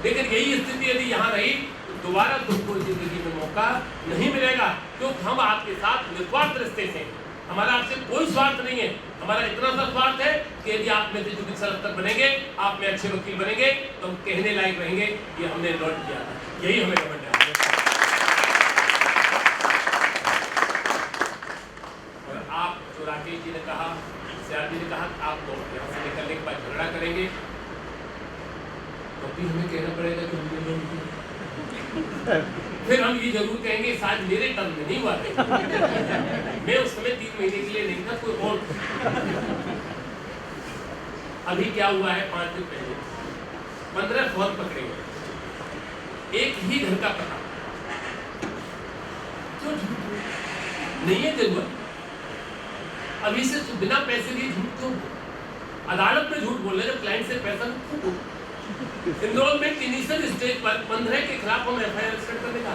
Speaker 4: लेकिन यही स्थिति यदि यहाँ रही तो दोबारा तुमको जिंदगी में मौका नहीं मिलेगा, क्योंकि हम आपके साथ निस्वार्थ रिश्ते से, हमारा आपसे कोई स्वार्थ नहीं है, हमारा इतना सा स्वार्थ है कि यदि आप में से जुडिशियल अफसर बनेंगे, आप में अच्छे वकील बनेंगे, तो हम कहने लायक रहेंगे कि हमने एनरोल किया था, यही हमें घमंड है। फिर हम ये जरूर कहेंगे शायद मेरे टर्म में नहीं हुआ था। मैं उस समय 3 महीने के लिए नहीं था, कोई और। अभी क्या हुआ है, 5 दिन पहले 15 फॉर्म पकड़े गए, एक ही घर का पता। क्यों झूठ बोल? नहीं है जरूरत। अभी से बिना पैसे दिए झूठ क्यों? अदालत में झूठ बोल रहे जब क्लाइंट से पैसा क्यों बोल? एनरोलमेंट इनिशियल स्टेज पर 15 के खिलाफ हम एफआईआर रजिस्टर करने का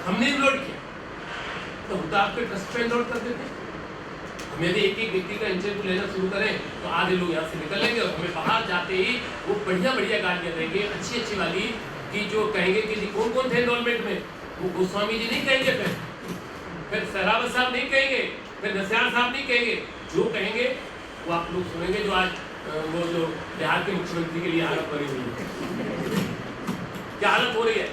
Speaker 4: हमने एनरोल किया, तो हम तो आपके ट्रस्ट पे एनरोल कर देते। हम यदि एक एक व्यक्ति का इंटरव्यू लेना शुरू करें तो आधे लोग यहाँ से निकल लेंगे और हमें बाहर जाते ही वो बढ़िया बढ़िया गालियाँ देंगे, अच्छी अच्छी वाली, कि जो कहेंगे कि जी कौन कौन थे एनरोलमेंट में। वो गोस्वामी जी नहीं कहेंगे, फिर सहरावत साहब नहीं कहेंगे, फिर नसियार साहब नहीं कहेंगे। जो कहेंगे वो आप लोग सुनेंगे, जो आज वो जो बिहार के मुख्यमंत्री के लिए हालत बनी हुई है। क्या हालत हो रही है?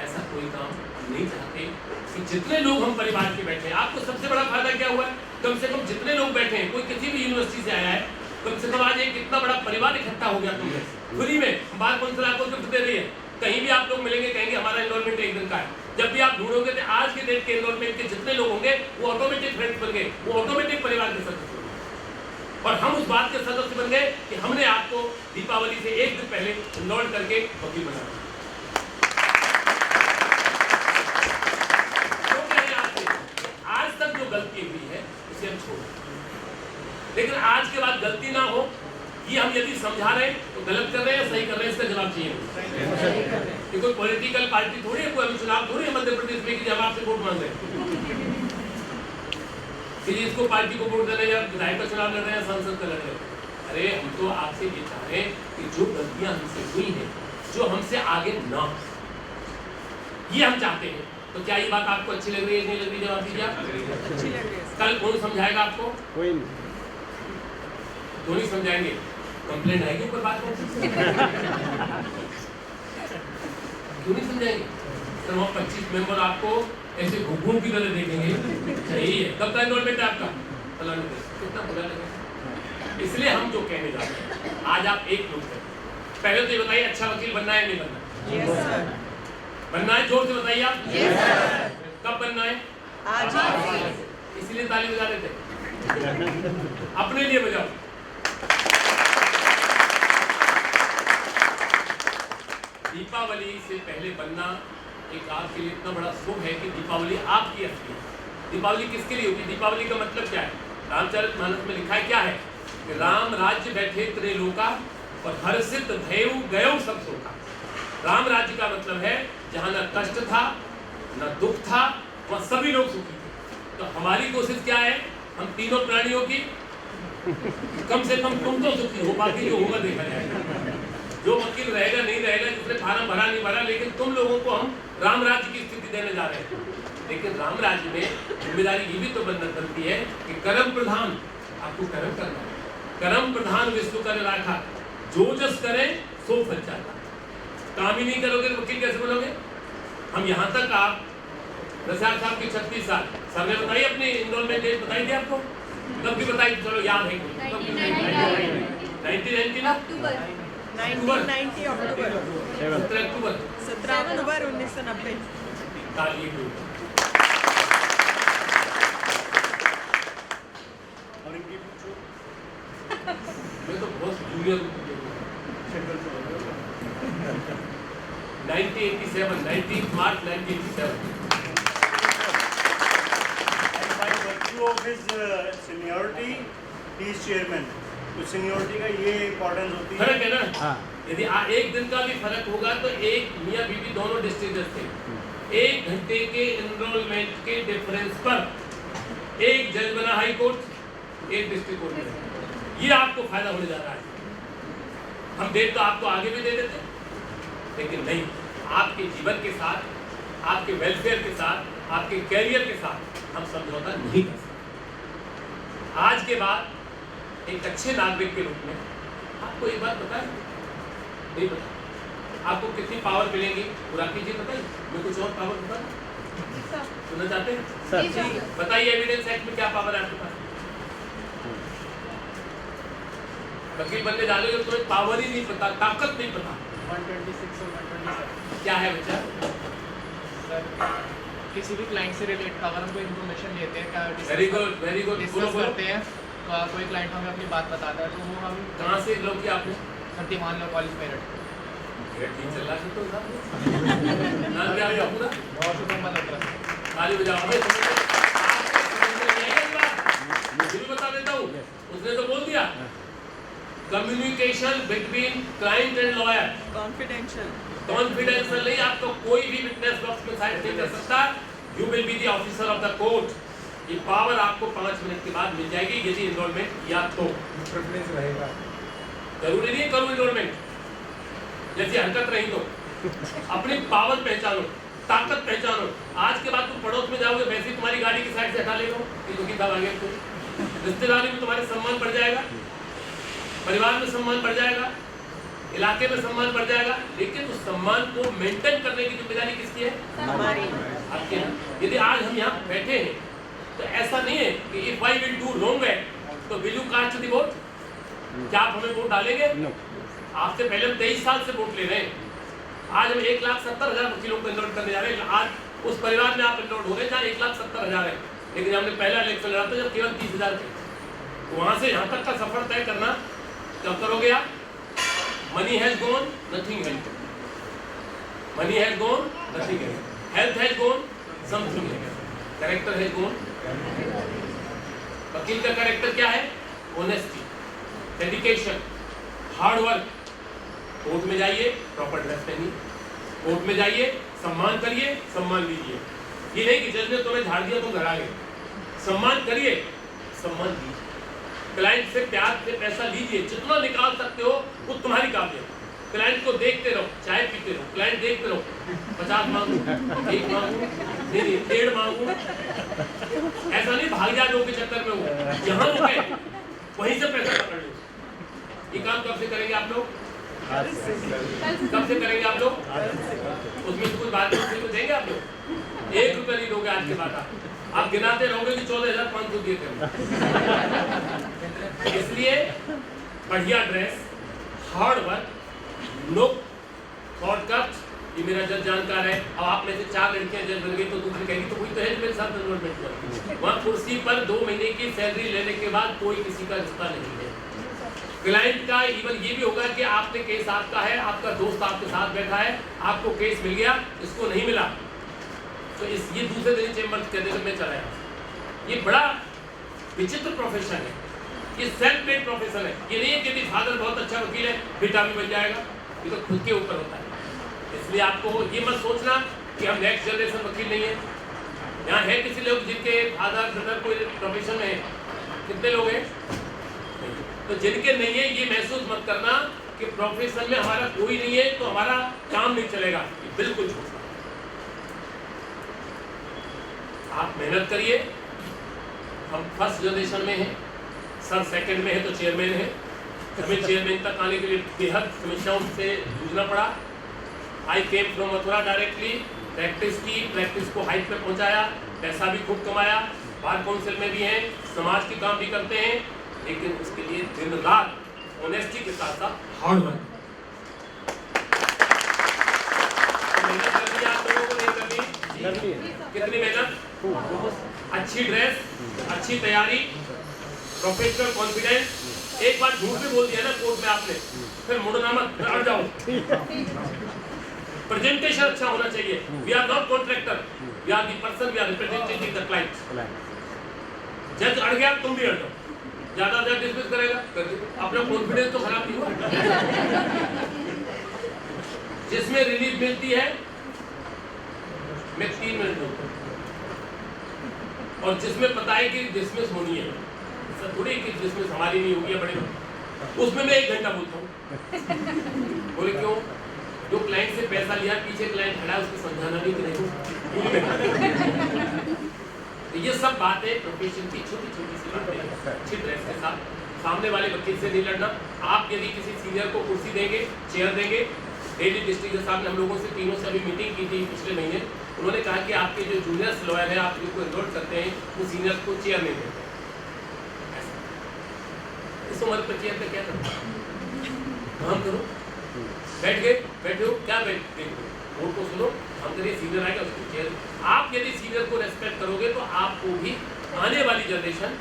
Speaker 4: ऐसा कोई काम नहीं चाहते कि जितने लोग हम परिवार के बैठे हैं। आपको सबसे बड़ा फायदा क्या हुआ है? कम से कम जितने लोग बैठे हैं, कोई किसी भी यूनिवर्सिटी से आया है, कम से कम आज एक इतना बड़ा परिवार इकट्ठा हो गया तुमने फ्री में। बार कौंसिल आपको गिफ्ट दे रही है। कहीं भी आप लोग मिलेंगे कहेंगे हमारा एनरोलमेंट एक दिन का है। जब भी आप ढूंढोगे तो आज के डेट के एनरोलमेंट के जितने लोग होंगे वो ऑटोमेटिक फ्रेंड्स बन गए, वो ऑटोमेटिक परिवार के सदस्य। और हम उस बात के सदस्य बन गए कि हमने आपको दीपावली से एक दिन पहले एनरोल करके वकील बना दिया। तो क्या है आपसे आज तक जो गलती हुई है उसे हम छोड़, लेकिन आज के बाद गलती ना हो, ये हम यदि समझा रहे हैं तो गलत कर रहे हैं, सही कर रहे हैं, इसका जवाब चाहिए। कि कोई पॉलिटिकल पार्टी थोड़ी है, कोई अभी चुनाव थोड़ी है मध्य प्रदेश में कि जब आपसे वोट मांग रहे हैं कि इसको पार्टी को वोट दे रहे हैं, या विधायक का चुनाव लड़ रहे हैं, सांसद का लड़ रहे हैं। अरे हम तो आपसे ये चाह रहे हैं कि जो गलतियां हमसे हुई हैं, जो हमसे आगे ना हो, ये हम चाहते हैं। तो क्या ये बात आपको अच्छी लग रही है, नहीं लग रही? जवाब दीजिए आप।
Speaker 6: अच्छी लग रही है।
Speaker 4: कल कौन समझाएगा आपको?
Speaker 6: कोई नहीं।
Speaker 4: क्यों नहीं समझाएंगे? कंप्लेंट आएगी कोई बात नहीं क्यों नहीं समझाएंगे? तो वहाँ 25 मेंबर आपको ऐसे घुघुओं की तरह देखेंगे। सही है, कब का एनरोलमेंट है आपका? कितना बुरा लगेगा। इसलिए हम जो कहने जा रहे हैं, आज आप एक लोग हैं। पहले तो ये बताइए, अच्छा वकील बनना है नहीं बनना?
Speaker 6: Yes sir.
Speaker 4: बनना है, जोर से बताइए आप।
Speaker 6: Yes sir.
Speaker 4: कब बनना है?
Speaker 6: आज ही।
Speaker 4: इसलिए ताली बजा रहे थे। अपने लिए बजाओ। दीपावली से पहले बनना एक आपके लिए इतना बड़ा शुभ है कि दीपावली आपकी असली है। दीपावली किसके लिए होगी? दीपावली का मतलब क्या है? रामचरितमानस में लिखा है क्या है कि राम राज्य बैठे त्रैलोका और हर्षित भयउ गयो सब शोका। राम राज्य का मतलब है जहाँ न कष्ट था न दुख था, वहाँ सभी लोग सुखी थे। तो हमारी कोशिश क्या है? हम तीनों प्राणियों की कम से कम तुम तो सुखी हो, बाकी जो होगा देखा जाएगा। जो वकील रहेगा नहीं रहेगा, जिसने फार्म भरा नहीं भरा, लेकिन तुम लोगों को हम राम राज्य की स्थिति देने जा रहे हैं। लेकिन राम राज्य में जिम्मेदारी ये भी तो बनती है कि कर्म प्रधान, आपको कर्म करना है। कर्म प्रधान विष्णु कर राखा, जो जस करे सो फल चाहता। काम ही नहीं करोगे तो वकील कैसे बनोगे? हम यहाँ तक आप नसियार साहब की 36 साल सर ने बताई, अपनी एनरोलमेंट डेट बताई थी आपको? कब की बताई? चलो याद है 1990
Speaker 6: अक्टूबर 1990 अक्टूबर
Speaker 4: 17 अक्टूबर
Speaker 6: 17 अक्टूबर 1990।
Speaker 4: ताली की।
Speaker 2: और इनकी
Speaker 4: मैं तो बहुत junior 1987 19 March 1987।
Speaker 2: by virtue of his seniority, he is chairman. तो सीनियरिटी का ये इम्पोर्टेंस होती है।
Speaker 4: फर्क है ना? यदि एक दिन का भी फर्क होगा तो एक मियाँ बीवी दोनों डिस्ट्रिक्ट थे, 1 घंटे के एनरोलमेंट के डिफरेंस पर एक जज बना हाई कोर्ट, एक डिस्ट्रिक्ट कोर्ट में। ये आपको फायदा होने जा रहा है। हम डेट तो आपको आगे भी दे देते, लेकिन नहीं, आपके जीवन के साथ, आपके वेलफेयर के साथ, आपके कैरियर के साथ हम समझौता नहीं कर सकते। आज के बाद एक अच्छे नागरिक के रूप में आपको एक बात पता है? नहीं पता। आपको कितनी पावर मिलेंगी? पूरा कीजिए, बताइए। मैं कुछ और पावर बता सुनना चाहते हैं
Speaker 6: सर?
Speaker 4: बताइए, एविडेंस एक्ट में क्या पावर है आपके पास? वकील बनने जा रहे हो, तुम्हें पावर ही नहीं पता, ताकत नहीं पता,
Speaker 7: 126 और 127।
Speaker 4: क्या है बच्चा?
Speaker 7: सर किसी भी क्लाइंट से रिलेट अगर हमको इन्फॉर्मेशन देते हैं क्या
Speaker 4: very good very good.
Speaker 7: Discuss करते हैं तो कोई क्लाइंट हमें अपनी बात बताता है तो वो हम
Speaker 4: कहाँ से लो किया आपने?
Speaker 7: सत्यमान लो कॉलेज मेरठ
Speaker 4: ठीक चल रहा है तो साहब। नाम क्या है आपका?
Speaker 7: मोहम्मद अकरम।
Speaker 4: ताली बजाओ। हमें मुझे भी बता देता हूँ, उसने तो बोल दिया communication between client and lawyer
Speaker 6: Confidential.
Speaker 4: Confidential नहीं, आपको कोई भी विटनेस बॉक्स में साइन नहीं कर सकता। You will be the officer of the court. ये पावर आपको 5 मिनट के बाद मिल जाएगी यदि इनरोलमेंट या तो
Speaker 3: प्रेफरेंस रहेगा।
Speaker 4: जरूरी नहीं करो इनरोलमेंट, जैसी हरकत रही तो अपनी पावर पहचानो, ताकत पहचानो। आज के बाद तुम पड़ोस में जाओगे वैसे ही तुम्हारी गाड़ी की साइड से हटा लेगा कि दुखी था आगे तो रिश्तेदारी में तुम्हारे सम्मान बढ़ जाएगा, परिवार में सम्मान बढ़ जाएगा, इलाके में सम्मान बढ़ जाएगा। लेकिन उस सम्मान को मेंटेन करने की जिम्मेदारी किसकी है?
Speaker 6: हमारी।
Speaker 4: आपके है। यदि आज हम यहाँ बैठे हैं तो ऐसा नहीं है कि if I will do wrong तो will you cast the vote? क्या आप हमें वोट डालेंगे? आपसे पहले हम 23 साल से वोट ले रहे हैं। आज हम 1,70,000 वकीलों को एनरोल करने जा रहे हैं। आज उस परिवार में आप एनरोल हो रहे हैं जहाँ 1,70,000 है, लेकिन हमने पहला इलेक्शन लड़ा था जब केवल 30,000 थे। तो वहाँ से यहाँ तक का सफर तय करना क्या करोगे आप? Money has gone, nothing has gone. Money has gone, nothing has gone. Health has gone, something has gone. Character has gone. वकील का कैरेक्टर क्या है? Honesty, dedication, hard work. Court में जाइए प्रॉपर ड्रेस पहनिए, कोर्ट में जाइए सम्मान करिए, सम्मान लीजिए। ये नहीं कि जज ने तुम्हें झाड़ दिया तुम घर आ गए। सम्मान करिए, सम्मान दीजिए। क्लाइंट से प्यार से पैसा लीजिए, जितना निकाल सकते हो वो तुम्हारी काबिलियत। क्लाइंट को देखते रहो, चाय पीते रहो, क्लाइंट देखते रहो। 50 मांगू, 1 मांगू, नहीं 1.5 मांगू, ऐसा नहीं भाग जा दो के चक्कर में हो। यहाँ रुके वहीं से पैसा पकड़ लो। ये काम कब से करेंगे आप लोग? कब से करेंगे आप लोग? उसमें से कुछ बात को देंगे आप लोग? 1 रुपया नहीं दोगे आज के बाद। आप गिनाते रहोगे कि 14,500 दिए थे। इसलिए बढ़िया dress, hard work, no shortcut. ये मेरा जज जानकार है। अब आप में से 4 लड़कियां जज बन गई तो दूसरी कहेगी तो कोई तो है जो मेरे साथ एनरोलमेंट हुआ। वहाँ कुर्सी पर 2 महीने की सैलरी लेने के बाद कोई किसी का रिश्ता नहीं है। क्लाइंट का इवन ये भी होगा कि आपने केस आपका है, आपका दोस्त आपके साथ बैठा है, आपको केस मिल गया, इसको नहीं मिला तो ये दूसरे दिन चेंबर कहने में चला जाए। ये बड़ा विचित्र प्रोफेशन है, ये सेल्फ मेड प्रोफेशन है। ये नहीं है कि यदि फादर बहुत अच्छा वकील है बेटा भी बन जाएगा, ये तो खुद के ऊपर होता है। इसलिए आपको ये मत सोचना कि हम नेक्स्ट जनरेशन वकील नहीं है। यहाँ है किसी लोग जिनके फादर ब्रदर कोई प्रोफेशन में है? कितने लोग हैं? तो जिनके नहीं है ये महसूस मत करना कि प्रोफेशन में हमारा कोई नहीं है तो हमारा काम नहीं चलेगा। बिल्कुल झूठ। आप मेहनत करिए। हम फर्स्ट जनरेशन में हैं, सर सेकंड में है तो चेयरमैन है। हमें चेयरमैन तक आने के लिए बेहद समस्याओं से जूझना पड़ा। I came from Mathura directly, practice की, प्रैक्टिस को हाइट पे पहुंचाया, पैसा भी खूब कमाया, बार काउंसिल में भी हैं, समाज के काम भी करते हैं, लेकिन उसके लिए दिन रात ऑनेस्टी के साथ साथ हार्ड वर्क। मेहनत करनी है आप लोगों को, नहीं करनी? कितनी मेहनत? अच्छी ड्रेस, अच्छी तैयारी, प्रोफेशनल कॉन्फिडेंस। एक बार झूठ भी बोल दिया ना कोर्ट में आपने, फिर मुड़ना मत, अड़ जाओ। प्रेजेंटेशन अच्छा होना चाहिए। We are not contractor, we are the person, we are representing the client. जज अड़ गया तुम भी अड़ जाओ, ज्यादा जज डिसमिस करेगा, अपना कॉन्फिडेंस तो खराब नहीं हुआ। जिसमें रिलीफ मिलती है मैं 3 मिनट बोलता हूँ, और जिसमें पता है कि डिसमिस होनी है, ऐसा थोड़ी कि डिसमिस हमारी नहीं होगी, बड़े उसमें मैं 1 घंटा बोलता हूँ। बोले क्यों? जो क्लाइंट से पैसा लिया, पीछे क्लाइंट खड़ा है, उसको समझाना नहीं कि नहीं। तो ये सब बातें प्रोफेशन की छोटी छोटी सी बातें, अच्छी ड्रेस के साथ सामने वाले वकील से नहीं लड़ना। आप यदि किसी सीनियर को कुर्सी देंगे, चेयर देंगे, डेली डिस्ट्रिक्ट साहब ने हम लोगों से तीनों से अभी मीटिंग की थी पिछले महीने, उन्होंने कहा कि आपके जो जूनियर्स लॉयर हैं, आप जिनको एनरोल करते हैं, वो सीनियर्स को चेयर नहीं देते। इस उम्र पर चेयर पे क्या करो? काम करो, बैठ गए, बैठे हो क्या बैठ गए, बोर्ड को सुनो, हम करिए सीनियर आएगा उसको चेयर। आप यदि सीनियर को रेस्पेक्ट करोगे तो आपको भी आने वाली जनरेशन,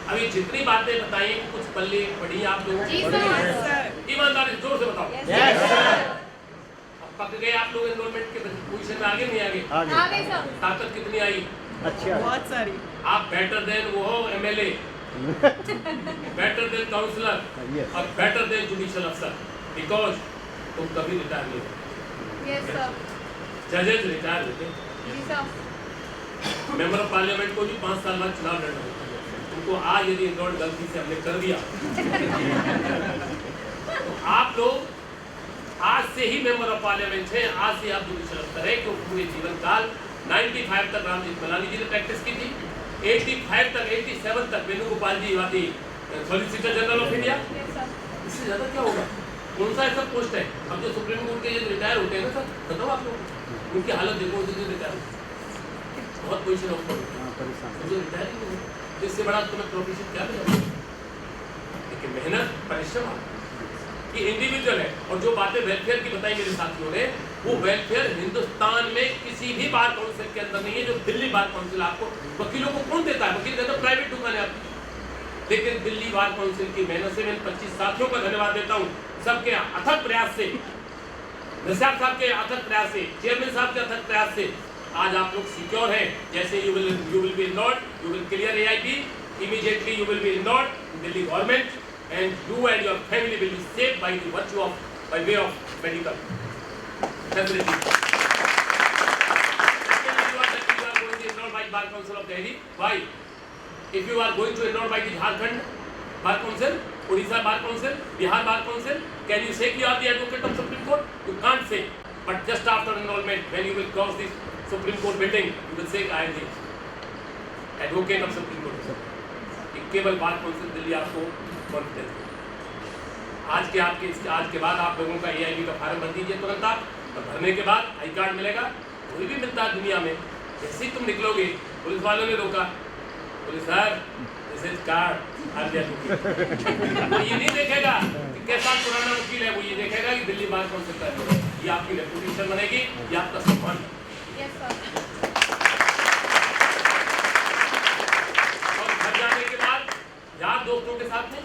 Speaker 4: अभी जितनी बातें बताई कुछ पल्ले पड़ी आप लोगों को, ईमानदारी से जोर से बताओ। अब पक गए आप लोग एनरोलमेंट के पोजीशन में, आगे नहीं आगे? ताकत कितनी आई?
Speaker 6: बहुत सारी।
Speaker 4: आप बेटर देन वो हो एमएलए, बेटर देन काउंसलर और बेटर देन जुडिशियल अफसर, बिकॉज तुम कभी रिटायर नहीं हो। जजेस रिटायर होते, मेंबर ऑफ पार्लियामेंट को भी 5 साल बाद चुनाव लड़ना होता है। तुमको आज यदि एनरोल गलती से हमने कर दिया तो आप लोग आज से ही मेंबर ऑफ पार्लियामेंट है, आज से आप जुडिशियल अफसर है, क्योंकि पूरे जीवन काल 95 तक रामजीत मलानी जी ने प्रैक्टिस की थी, 85 तक 87 तक वेणुगोपाल जी वादी सॉलिसिटर जनरल ऑफ इंडिया। इससे ज्यादा क्या होगा? कौन सा ऐसा पोस्ट है? अब जो सुप्रीम कोर्ट के जो रिटायर होते हैं ना सर, बताओ आप लोग उनकी हालत देखो, जो रिटायर बहुत पोजिशन ऑफ रिटायर ही नहीं, इससे बड़ा तुम्हें प्रोफेशन क्या मिला? लेकिन मेहनत परिश्रम कि इंडिविजुअल है। और जो बातें वेलफेयर की बताई मेरे साथियों ने, वो वेलफेयर हिंदुस्तान में किसी भी बार काउंसिल के अंदर नहीं है। जो दिल्ली बार काउंसिल आपको, वकीलों को कौन देता है? वकील कहता है प्राइवेट दुकान है आपकी, लेकिन दिल्ली बार काउंसिल की मेहनत से मैं 25 साथियों का धन्यवाद देता हूँ, सबके अथक प्रयास से, नसीब साहब के अथक प्रयास से, चेयरमैन साहब के अथक प्रयास से आज आप लोग सिक्योर हैं। जैसे you will be enrolled, you will clear AIP, immediately you will be enrolled in Delhi government, and you and your family will be saved by the virtue of, by way of medical facility. You are going to enroll by Bar Council of Delhi. Why? If you are going to enroll by the Jharkhand Bar Council, Odisha Bar Council, Bihar Bar Council, can you say you are the advocate of Supreme Court? You can't say. But just after enrollment, when you will cross this Supreme Court building, you will say I am the advocate of Supreme Court. केवल bar council Delhi आपको confidence है। आज के बाद आप लोगों का AIP का फार्म भर दीजिए तुरंत आप, और भरने के बाद आई कार्ड मिलेगा। कोई भी मिलता है दुनिया में, जैसे ही तुम निकलोगे पुलिस वालों ने रोका, police sir this is card आ गया। वो ये नहीं देखेगा कि कैसा पुराना वकील है, वो ये देखेगा कि दिल्ली बार काउंसिल का है। ये आपकी रेपुटेशन बनेगी, ये आपका सम्मान। यार दोस्तों के साथ में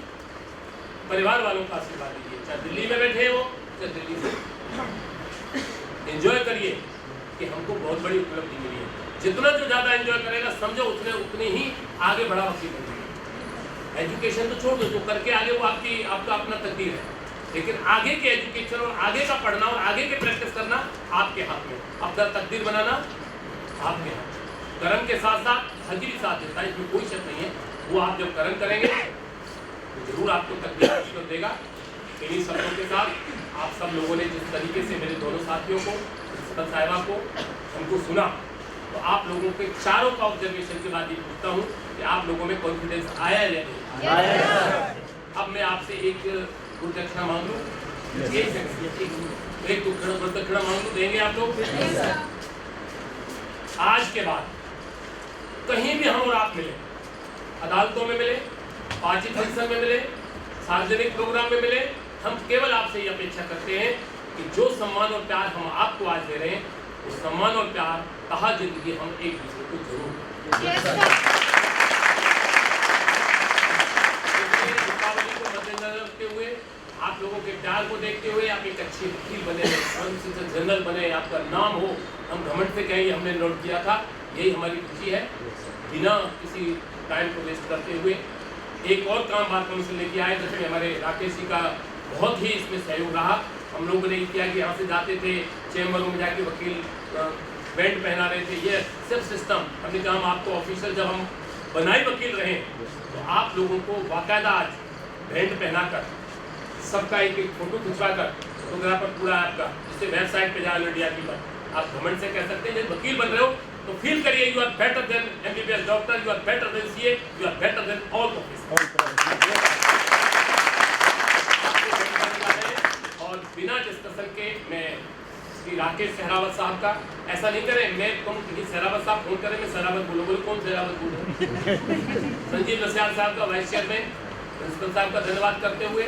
Speaker 4: परिवार वालों का आशीर्वाद लीजिए, चाहे दिल्ली में बैठे हो चाहे दिल्ली से। एंजॉय करिए कि हमको बहुत बड़ी उपलब्धि मिली है। जितना जो ज्यादा एंजॉय करेगा समझो उतनी ही आगे बड़ा वकील बनेगा। एजुकेशन तो छोड़ दो, जो करके आगे वो आपका अपना तकदीर है, लेकिन आगे के एजुकेशन और आगे का पढ़ना और आगे के प्रैक्टिस करना आपके हाथ में, अपना तकदीर बनाना आपके हाथ। कर्म के साथ साथ भाग्य भी साथ देता है, इसमें कोई शक नहीं है। वो आप जब कर्म करेंगे तो जरूर आपको तकदीर आशीर्वाद देगा। इन्हीं शब्दों के साथ आप सब लोगों ने जिस तरीके से मेरे दोनों साथियों को, प्रिंसिपल साहिबा को, हमको सुना, तो आप लोगों के चारों का ऑब्जर्वेशन के बाद ये पूछता हूँ कि आप लोगों में कॉन्फिडेंस आया या नहीं? अब मैं आपसे एक गुरु दक्षिणा मांग लूँ, एक गुरु दक्षिणा मांग लूँ, देंगे आप लोग? आज के बाद कहीं भी हम और आप मिले, अदालतों में मिले, पार्टी फंक्शन में मिले, सार्वजनिक प्रोग्राम में मिले, हम केवल आपसे ये अपेक्षा करते हैं कि जो सम्मान और प्यार हम आपको आज दे रहे हैं, उस सम्मान और प्यार कहा जिंदगी हम एक दूसरे को जरूर दीपावली को मद्देनजर रखते हुए, आप लोगों के प्यार को देखते हुए, आप एक अच्छे वकील बने, सॉलिसिटर जनरल बने, आपका नाम हो, हम घमंड से कहें हमने नोट किया था, यही हमारी खुशी है। बिना किसी टाइम को वेस्ट करते हुए एक और काम बार काउंसिल लेके आए, जिसमें हमारे राकेश जी का बहुत ही इसमें सहयोग रहा। हम लोगों ने किया कि यहाँ से जाते थे चैम्बरों में जाके वकील बैंड पहना रहे थे, ये सब सिस्टम हमने कहा हम आपको ऑफिसर जब हम बनाए वकील रहे तो आप लोगों को बाकायदा आज बैंड पहनाकर सबका एक फोटो खिंचवाकर, फोटोग्राफर पूरा आपका, जिससे वेबसाइट पे जाए इंडिया की पर आप घमंड से कह सकते हैं जब वकील बन रहे हो तो फील करिए you are better than MBBS doctor, you are better than CA, you are better than all officers. और बिना डिस्कशन के मैं श्री राकेश सहरावत साहब का, ऐसा नहीं करें मैं कहूँ कि सहरावत साहब फोन करें मैं सहरावत बोलो, कौन सहरावत बोलो? संजीव नस्याल साहब का वाइस चेयरमैन, प्रिंसिपल साहब का धन्यवाद करते हुए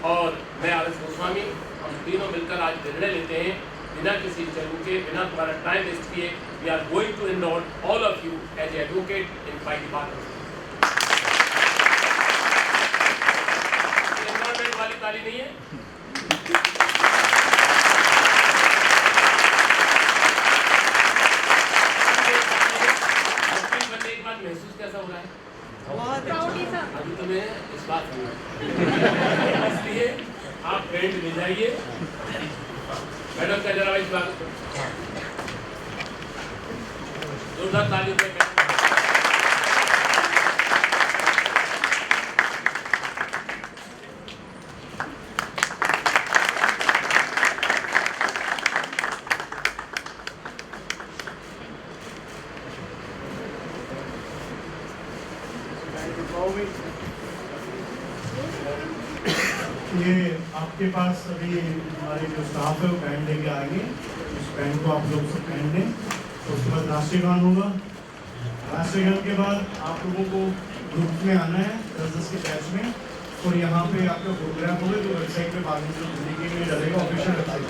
Speaker 4: और मैं RS गोस्वामी, हम तीनों मिलकर आज निर्णय लेते हैं बिना किसी इंटरव्यू के, बिना तुम्हारा टाइम वेस्ट किए, we are going to enrol all of you as advocate in my department. Enrolment वाली ताली नहीं है? बनने के बाद महसूस कैसा हो रहा है?
Speaker 6: बहुत अच्छा।
Speaker 4: अभी तो मैं इस बात में इसलिए आप फ्रेंड ले जाइए। मैडम का जरा इस बात जोरदार तालियों से
Speaker 2: ये आपके पास अभी हमारे जो स्टाफ है वो पेन लेके आएंगे, उस पेन को आप लोग सब पेन दें। उसके बाद राष्ट्रीय गान होगा। राष्ट्रीय गान के बाद आप लोगों को ग्रुप में आना है 10-10 के बैच में, और यहाँ पे आपका प्रोग्राम होगा जो वेबसाइट पे बाद में दिल्ली के लिए डलेगा, ऑफिशियल वेबसाइट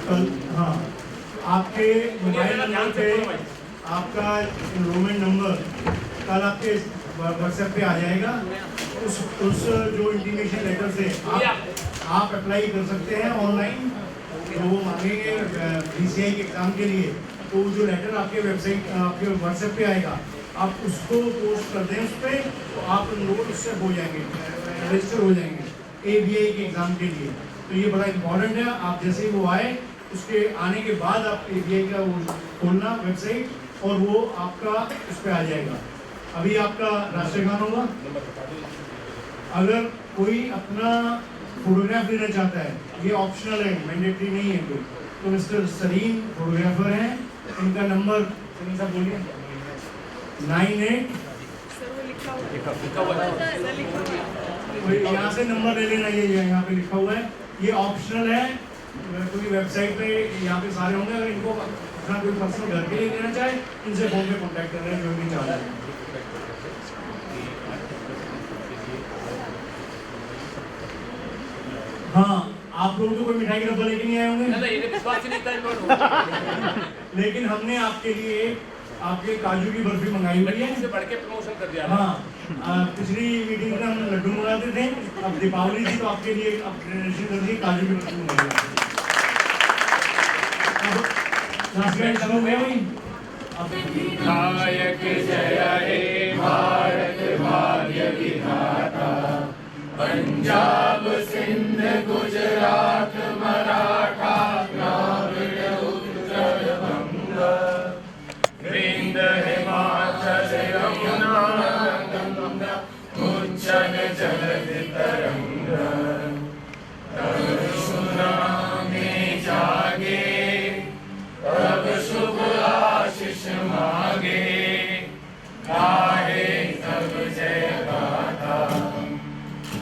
Speaker 2: कल। हाँ, आपके मोबाइल नंबर पे आपका एनरोलमेंट नंबर कल आपके व्हाट्सएप पे आ जाएगा। उस जो इंटीमेशन लेटर से आप अप्लाई कर सकते हैं ऑनलाइन, जो वो मांगेंगे BCI के एग्ज़ाम के लिए। तो जो लेटर आपके वेबसाइट आपके व्हाट्सएप पे आएगा, आप उसको पोस्ट कर दें उस पर, तो आप एनरोल उससे हो जाएंगे, रजिस्टर हो जाएंगे ABI के एग्ज़ाम के लिए। तो ये बड़ा इंपॉर्टेंट है। आप जैसे ही वो आए, उसके आने के बाद आप ABI का वो खोलना वेबसाइट, और वो आपका उस पर आ जाएगा। अभी आपका राष्ट्रीय गान होगा। अगर कोई अपना फोटोग्राफ लेना चाहता है, ये ऑप्शनल है, मैंडेटरी नहीं है कोई, तो मिस्टर सलीम फोटोग्राफर हैं, इनका नंबर सलीम साहब बोलिए 98।
Speaker 6: सर वो लिखा हुआ है। सर लिखा हुआ है।
Speaker 2: यहाँ से नंबर ले लेना, ये यहाँ पे लिखा हुआ है, ये ऑप्शनल है। कोई वेबसाइट पे यहाँ पे सारे होंगे। अगर इनको अपना कोई पर्सनल घर के लिए देना चाहे, इनसे फोन पे कॉन्टैक्ट कर रहे हैं जो भी चाह रहे हैं। हाँ, आप लोग तो कोई मिठाई का डब्बा लेके नहीं आए होंगे।
Speaker 4: नहीं, विश्वास ही नहीं था।
Speaker 2: लेकिन हमने आपके लिए आपके काजू की बर्फी मंगाई हुई है।
Speaker 4: इससे बढ़ के प्रमोशन कर दिया।
Speaker 2: हाँ, पिछली मीटिंग में हम लड्डू मंगाते थे, अब दीपावली थी तो आपके लिए अब ट्रेडिशन कर दी, काजू की बर्फी मंगाई है। शुरू में हुई
Speaker 4: नायक जय हे भारत भाग्य विधाता, पंजाब सिंध गुजरात मराठा द्राविड़ उत्कल बंग, विंध हिमाचल यमुना गंगा उज्जल जलधि तरंग, तब सुनामे जागे, तब शुभ आशीष मांगे, गाहे तब जय गाथा,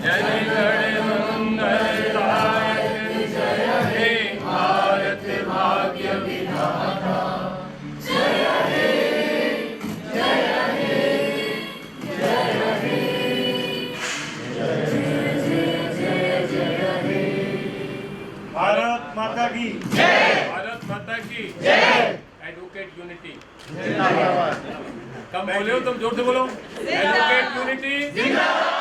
Speaker 4: जय गण मंगलदायक जय हे भारत भाग्य विधाता, जय हे जय हे जय हे जय जय जय जय हे।
Speaker 2: भारत माता की
Speaker 4: जय, भारत माता की जय। एडवोकेट यूनिटी जिंदाबाद। कम बोले हो तुम, जोर से बोलो। एडवोकेट यूनिटी जिंदाबाद।